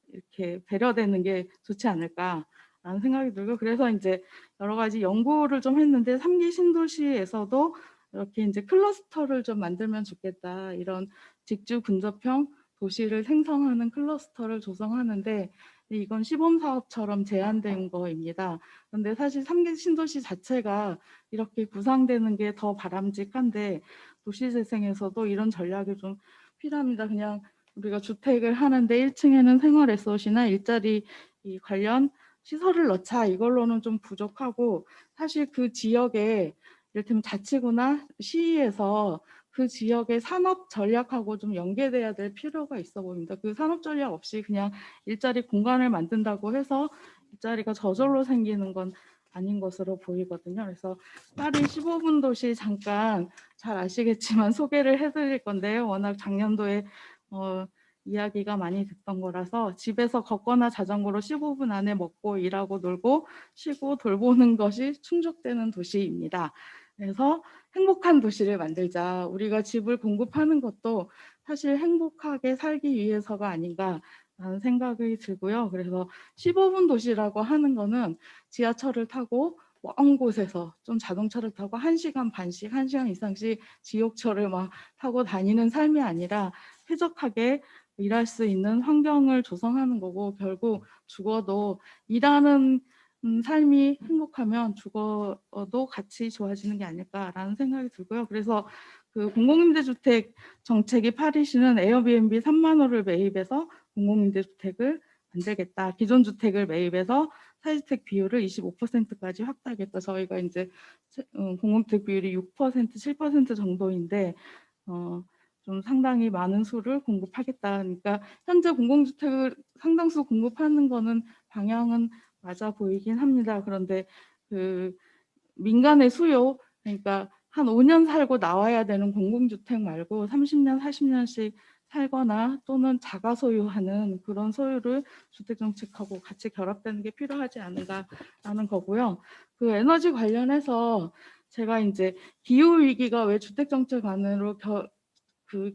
이렇게 배려되는 게 좋지 않을까라는 생각이 들고, 그래서 이제 여러 가지 연구를 좀 했는데 3기 신도시에서도 이렇게 이제 클러스터를 좀 만들면 좋겠다, 이런 직주 근접형 도시를 생성하는 클러스터를 조성하는데 이건 시범 사업처럼 제한된 거입니다. 그런데 사실 3기 신도시 자체가 이렇게 구상되는 게 더 바람직한데 도시재생에서도 이런 전략이 좀 필요합니다. 그냥 우리가 주택을 하는데 1층에는 생활 리소스나 일자리 관련 시설을 넣자, 이걸로는 좀 부족하고, 사실 그 지역에 이를테면 자치구나 시에서 그 지역의 산업 전략하고 좀 연계돼야 될 필요가 있어 보입니다. 그 산업 전략 없이 그냥 일자리 공간을 만든다고 해서 일자리가 저절로 생기는 건 아닌 것으로 보이거든요. 그래서 파리 15분 도시 잠깐 잘 아시겠지만 소개를 해드릴 건데요. 워낙 작년도에 이야기가 많이 됐던 거라서 집에서 걷거나 자전거로 15분 안에 먹고 일하고 놀고 쉬고 돌보는 것이 충족되는 도시입니다. 그래서 행복한 도시를 만들자. 우리가 집을 공급하는 것도 사실 행복하게 살기 위해서가 아닌가라는 생각이 들고요. 그래서 15분 도시라고 하는 거는 지하철을 타고 먼 곳에서 좀 자동차를 타고 1시간 반씩, 1시간 이상씩 지옥철을 막 타고 다니는 삶이 아니라 쾌적하게 일할 수 있는 환경을 조성하는 거고, 결국 죽어도 일하는 삶이 행복하면 주거도 같이 좋아지는 게 아닐까라는 생각이 들고요. 그래서 그 공공임대주택 정책이 파리시는 에어비앤비 3만 호를 매입해서 공공임대주택을 만들겠다. 기존 주택을 매입해서 사주택 비율을 25%까지 확대하겠다. 저희가 이제 공공주택 비율이 6%, 7% 정도인데 좀 상당히 많은 수를 공급하겠다. 그러니까 현재 공공주택을 상당수 공급하는 거는 방향은 맞아 보이긴 합니다. 그런데 그 민간의 수요, 그러니까 한 5년 살고 나와야 되는 공공주택 말고 30년, 40년씩 살거나 또는 자가 소유하는 그런 소유를 주택정책하고 같이 결합되는 게 필요하지 않은가라는 거고요. 그 에너지 관련해서 제가 이제 기후위기가 왜 주택정책 안으로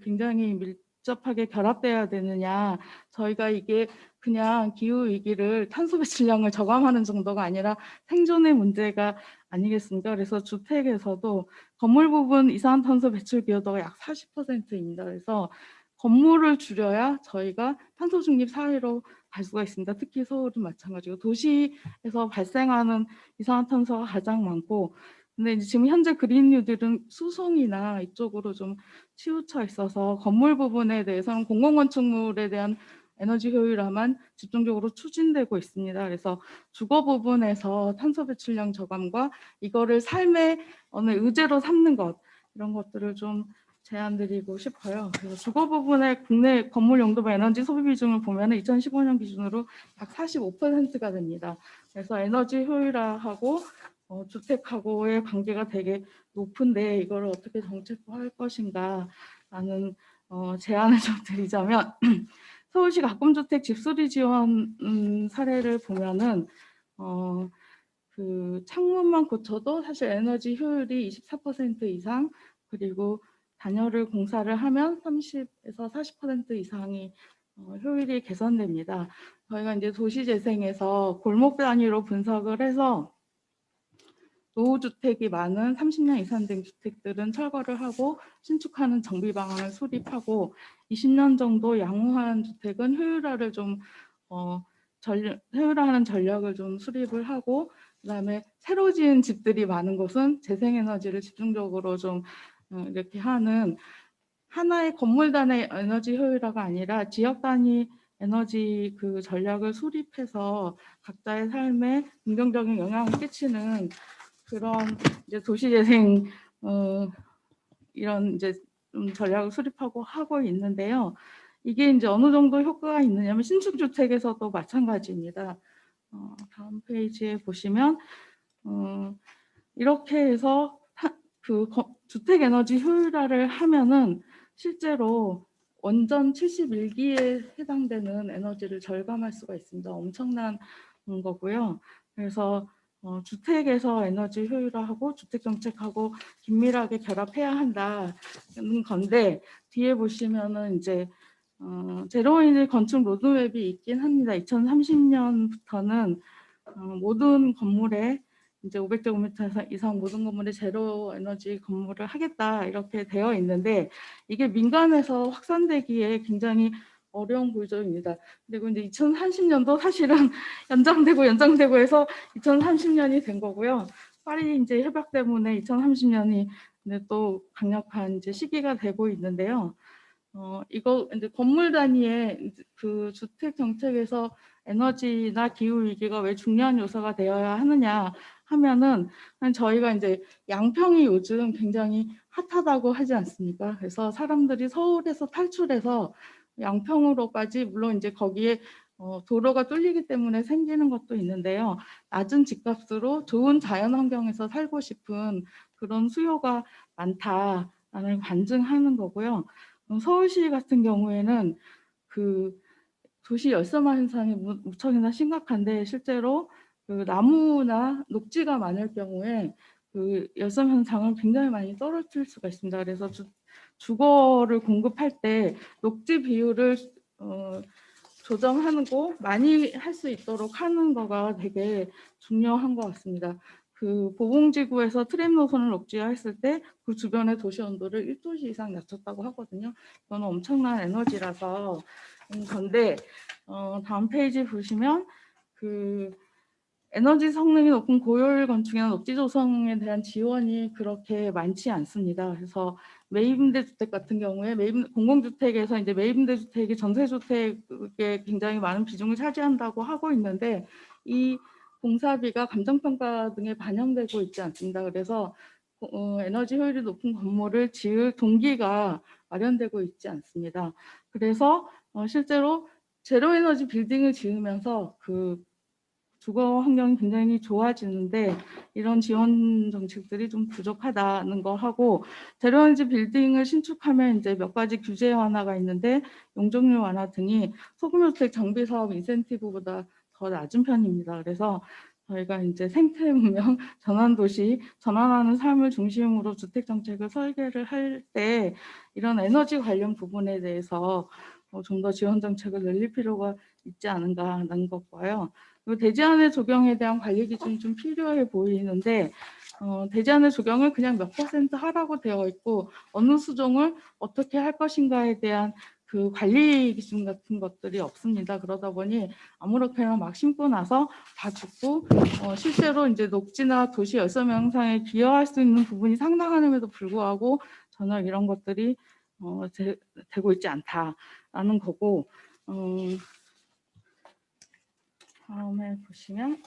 굉장히 밀접하게 결합돼야 되느냐. 저희가 이게 그냥 기후위기를 탄소 배출량을 저감하는 정도가 아니라 생존의 문제가 아니겠습니까? 그래서 주택에서도 건물 부분 이산화탄소 배출 기여도가 약 40%입니다. 그래서 건물을 줄여야 저희가 탄소 중립 사회로 갈 수가 있습니다. 특히 서울은 마찬가지고 도시에서 발생하는 이산화탄소가 가장 많고, 근데 이제 지금 현재 그린 뉴딜은 수송이나 이쪽으로 좀 치우쳐 있어서 건물 부분에 대해서는 공공건축물에 대한 에너지 효율화만 집중적으로 추진되고 있습니다. 그래서 주거 부분에서 탄소 배출량 저감과 이거를 삶의 어느 의제로 삼는 것, 이런 것들을 좀 제안드리고 싶어요. 그래서 주거 부분의 국내 건물 용도별 에너지 소비 비중을 보면 2015년 기준으로 약 45%가 됩니다. 그래서 에너지 효율화하고 주택하고의 관계가 되게 높은데 이거를 어떻게 정책화할 것인가라는 제안을 좀 드리자면 서울시 가kum주택 집수리 지원 사례를 보면은 그 창문만 고쳐도 사실 에너지 효율이 24% 이상, 그리고 단열을 공사를 하면 30에서 40% 이상이 효율이 개선됩니다. 저희가 이제 도시재생에서 골목 단위로 분석을 해서 노후주택이 많은 30년 이상 된 주택들은 철거를 하고 신축하는 정비 방안을 수립하고 20년 정도 양호한 주택은 효율화를 좀 효율화하는 전략을 좀 수립을 하고, 그다음에 새로 지은 집들이 많은 곳은 재생에너지를 집중적으로 좀 이렇게 하는 하나의 건물 단위 에너지 효율화가 아니라 지역 단위 에너지 그 전략을 수립해서 각자의 삶에 긍정적인 영향을 끼치는 그런 이제 도시재생 이런 이제 좀 전략을 수립하고 하고 있는데요. 이게 이제 어느 정도 효과가 있느냐면 신축 주택에서도 마찬가지입니다. 다음 페이지에 보시면 이렇게 해서 주택 에너지 효율화를 하면은 실제로 원전 71기에 해당되는 에너지를 절감할 수가 있습니다. 엄청난 거고요. 그래서 주택에서 에너지 효율화하고 주택 정책하고 긴밀하게 결합해야 한다는 건데, 뒤에 보시면은 이제 제로에너지 건축 로드맵이 있긴 합니다. 2030년부터는 모든 건물에 이제 500제곱미터 이상 모든 건물에 제로 에너지 건물을 하겠다 이렇게 되어 있는데, 이게 민간에서 확산되기에 굉장히 어려운 구조입니다. 그리고 이제 2030년도 사실은 연장되고 해서 2030년이 된 거고요. 파리 이제 협약 때문에 2030년이 또 강력한 이제 시기가 되고 있는데요. 이거 이제 건물 단위의 그 주택 정책에서 에너지나 기후 위기가 왜 중요한 요소가 되어야 하느냐 하면은, 저희가 이제 양평이 요즘 굉장히 핫하다고 하지 않습니까? 그래서 사람들이 서울에서 탈출해서 양평으로까지, 물론 이제 거기에 도로가 뚫리기 때문에 생기는 것도 있는데요. 낮은 집값으로 좋은 자연 환경에서 살고 싶은 그런 수요가 많다라는 반증하는 거고요. 서울시 같은 경우에는 그 도시 열섬화 현상이 무척이나 심각한데, 실제로 그 나무나 녹지가 많을 경우에 그 열섬 현상을 굉장히 많이 떨어뜨릴 수가 있습니다. 그래서 주거를 공급할 때 녹지 비율을 조정하고 많이 할 수 있도록 하는 거가 되게 중요한 것 같습니다. 그 보봉지구에서 트램 노선을 녹지화했을 때 그 주변의 도시 온도를 1도씨 이상 낮췄다고 하거든요. 이건 엄청난 에너지라서 건데, 다음 페이지 보시면 그 에너지 성능이 높은 고효율 건축이나 녹지 조성에 대한 지원이 그렇게 많지 않습니다. 그래서 매입임대주택 같은 경우에 공공주택에서 이제 매입임대주택이 전세주택에 굉장히 많은 비중을 차지한다고 하고 있는데, 이 공사비가 감정평가 등에 반영되고 있지 않습니다. 그래서 에너지 효율이 높은 건물을 지을 동기가 마련되고 있지 않습니다. 그래서 실제로 제로에너지 빌딩을 지으면서 그 주거 환경이 굉장히 좋아지는데, 이런 지원 정책들이 좀 부족하다는 거 하고, 제로에너지 빌딩을 신축하면 이제 몇 가지 규제 완화가 있는데 용적률 완화 등이 소규모주택 정비 사업 인센티브보다 더 낮은 편입니다. 그래서 저희가 이제 생태 문명 전환도시, 전환하는 삶을 중심으로 주택 정책을 설계를 할 때 이런 에너지 관련 부분에 대해서 좀 더 지원 정책을 늘릴 필요가 있지 않은가라는 것과요. 그리고 대지안의 조경에 대한 관리 기준이 좀 필요해 보이는데, 대지안의 조경을 그냥 몇 % 하라고 되어 있고 어느 수종을 어떻게 할 것인가에 대한 그 관리 기준 같은 것들이 없습니다. 그러다 보니 아무렇게나 막 심고 나서 다 죽고, 실제로 이제 녹지나 도시 열섬 현상에 기여할 수 있는 부분이 상당함에도 불구하고 전혀 이런 것들이 되고 있지 않다라는 거고, 다음에 보시면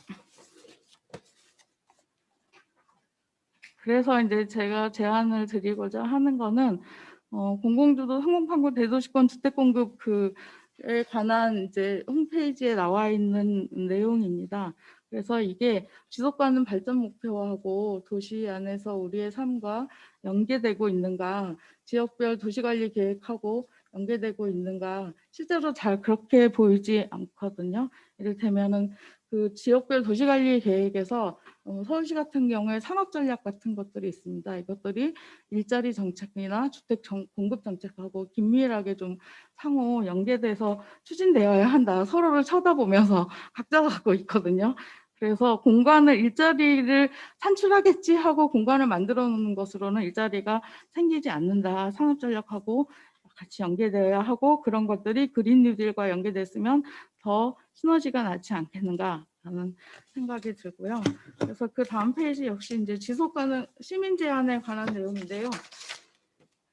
그래서 이제 제가 제안을 드리고자 하는 거는 공공주도 상공판구 대도시권 주택 공급 그에 관한 이제 홈페이지에 나와 있는 내용입니다. 그래서 이게 지속가능 발전 목표하고 도시 안에서 우리의 삶과 연계되고 있는가, 지역별 도시관리 계획하고 연계되고 있는가, 실제로 잘 그렇게 보이지 않거든요. 이를테면은 그 지역별 도시관리 계획에서 서울시 같은 경우에 산업 전략 같은 것들이 있습니다. 이것들이 일자리 정책이나 주택 공급 정책하고 긴밀하게 좀 상호 연계돼서 추진되어야 한다. 서로를 쳐다보면서 각자 갖고 있거든요. 그래서 공간을 일자리를 산출하겠지 하고 공간을 만들어 놓는 것으로는 일자리가 생기지 않는다. 산업 전략하고 같이 연계되어야 하고 그런 것들이 그린 뉴딜과 연계됐으면 더 시너지가 나지 않겠는가 하는 생각이 들고요. 그래서 그 다음 페이지 역시 이제 지속가능 시민 제한에 관한 내용인데요.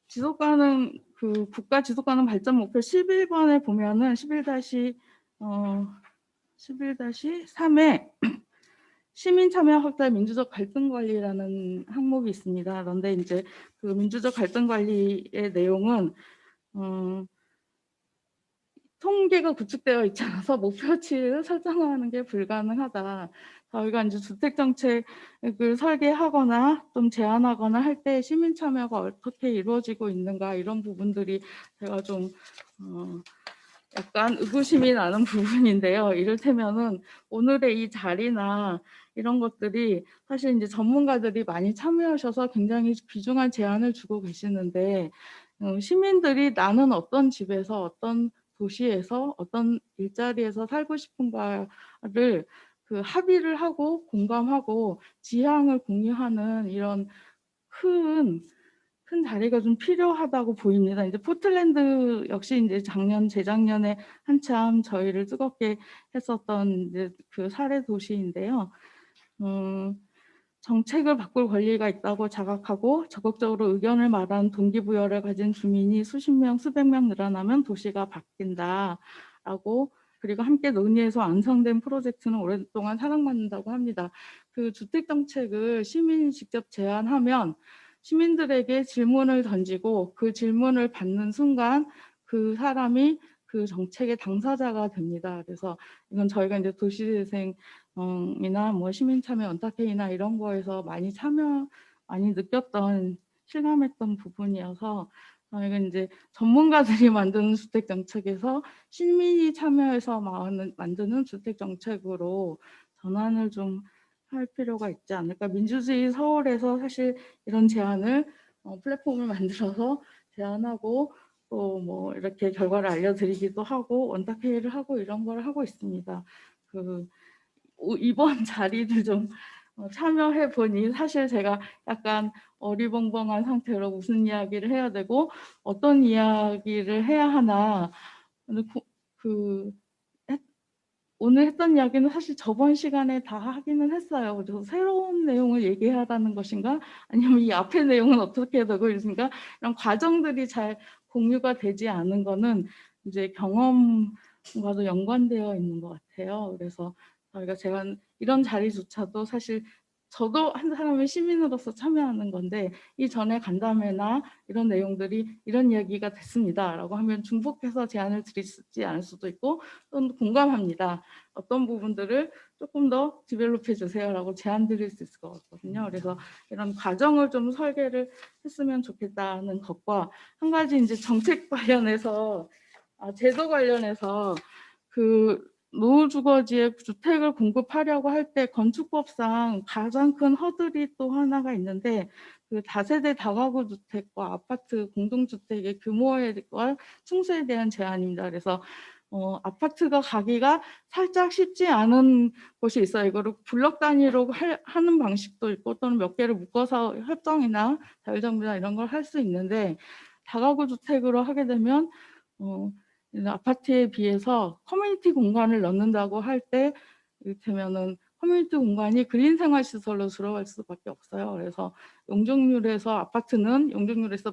지속가능 그 국가 지속가능 발전 목표 11번에 보면은 11-3에 시민 참여 확대 민주적 갈등 관리라는 항목이 있습니다. 그런데 이제 그 민주적 갈등 관리의 내용은 통계가 구축되어 있지 않아서 목표치를 설정하는 게 불가능하다. 저희가 이제 주택 정책을 설계하거나 좀 제안하거나 할 때 시민 참여가 어떻게 이루어지고 있는가 이런 부분들이 제가 좀 약간 의구심이 나는 부분인데요. 이를테면은 오늘의 이 자리나 이런 것들이 사실 이제 전문가들이 많이 참여하셔서 굉장히 귀중한 제안을 주고 계시는데 시민들이 나는 어떤 집에서 어떤 도시에서 어떤 일자리에서 살고 싶은가를 그 합의를 하고 공감하고 지향을 공유하는 이런 큰 자리가 좀 필요하다고 보입니다. 이제 포틀랜드 역시 이제 재작년에 한참 저희를 뜨겁게 했었던 이제 그 사례 도시인데요. 정책을 바꿀 권리가 있다고 자각하고 적극적으로 의견을 말하는 동기부여를 가진 주민이 수십 명, 수백 명 늘어나면 도시가 바뀐다라고 그리고 함께 논의해서 완성된 프로젝트는 오랫동안 사랑받는다고 합니다. 그 주택 정책을 시민이 직접 제안하면 시민들에게 질문을 던지고 그 질문을 받는 순간 그 사람이 그 정책의 당사자가 됩니다. 그래서 이건 저희가 이제 도시재생이나 뭐 시민참여 원탁회의나 이런 거에서 많이 느꼈던 실감했던 부분이어서 저희가 이제 전문가들이 만드는 주택 정책에서 시민이 참여해서 만드는 주택 정책으로 전환을 좀 할 필요가 있지 않을까. 민주주의 서울에서 사실 이런 제안을 플랫폼을 만들어서 제안하고 또 뭐 이렇게 결과를 알려드리기도 하고 원탁회의를 하고 이런 걸 하고 있습니다. 이번 자리를 좀 참여해 보니 사실 제가 약간 어리벙벙한 상태로 무슨 이야기를 해야 되고 어떤 이야기를 해야 하나 오늘 했던 이야기는 사실 저번 시간에 다 하기는 했어요. 그래서 새로운 내용을 얘기하라는 것인가 아니면 이 앞의 내용은 어떻게 되고 있습니까? 이런 과정들이 잘 공유가 되지 않은 거는 이제 경험과도 연관되어 있는 것 같아요. 그래서 제가 이런 자리조차도 사실 저도 한 사람의 시민으로서 참여하는 건데 이전에 간담회나 이런 내용들이 이런 이야기가 됐습니다라고 하면 중복해서 제안을 드리지 않을 수도 있고 또는 공감합니다. 어떤 부분들을 조금 더 디벨롭해 주세요라고 제안 드릴 수 있을 것 같거든요. 그래서 이런 과정을 좀 설계를 했으면 좋겠다는 것과 한 가지 이제 정책 관련해서 제도 관련해서 노후주거지에 주택을 공급하려고 할 때 건축법상 가장 큰 허들이 또 하나가 있는데 그 다세대 다가구 주택과 아파트 공동주택의 규모와 층수에 대한 제한입니다. 그래서 아파트가 가기가 살짝 쉽지 않은 곳이 있어요. 이거를 블럭 단위로 하는 방식도 있고 또는 몇 개를 묶어서 협정이나 자율정비나 이런 걸 할 수 있는데 다가구 주택으로 하게 되면 아파트에 비해서 커뮤니티 공간을 넣는다고 할 때 이를테면은 커뮤니티 공간이 그린 생활 시설로 들어갈 수밖에 없어요. 그래서 용적률에서 아파트는 용적률에서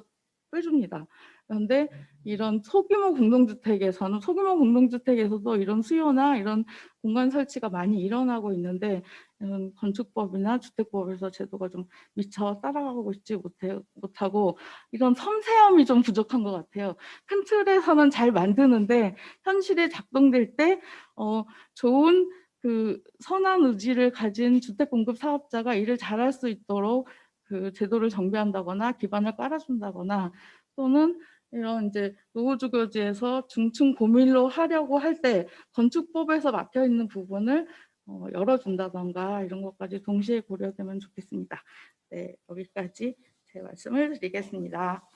빼줍니다. 그런데 이런 소규모 공동주택에서도 이런 수요나 이런 공간 설치가 많이 일어나고 있는데 이런 건축법이나 주택법에서 제도가 좀 미처 따라가고 있지 못하고 이런 섬세함이 좀 부족한 것 같아요. 큰 틀에서는 잘 만드는데 현실에 작동될 때 좋은 그 선한 의지를 가진 주택 공급 사업자가 일을 잘할 수 있도록 그 제도를 정비한다거나 기반을 깔아준다거나 또는 이런 이제 노후주거지에서 중층 고밀로 하려고 할 때 건축법에서 막혀 있는 부분을 열어준다던가 이런 것까지 동시에 고려되면 좋겠습니다. 네, 여기까지 제 말씀을 드리겠습니다.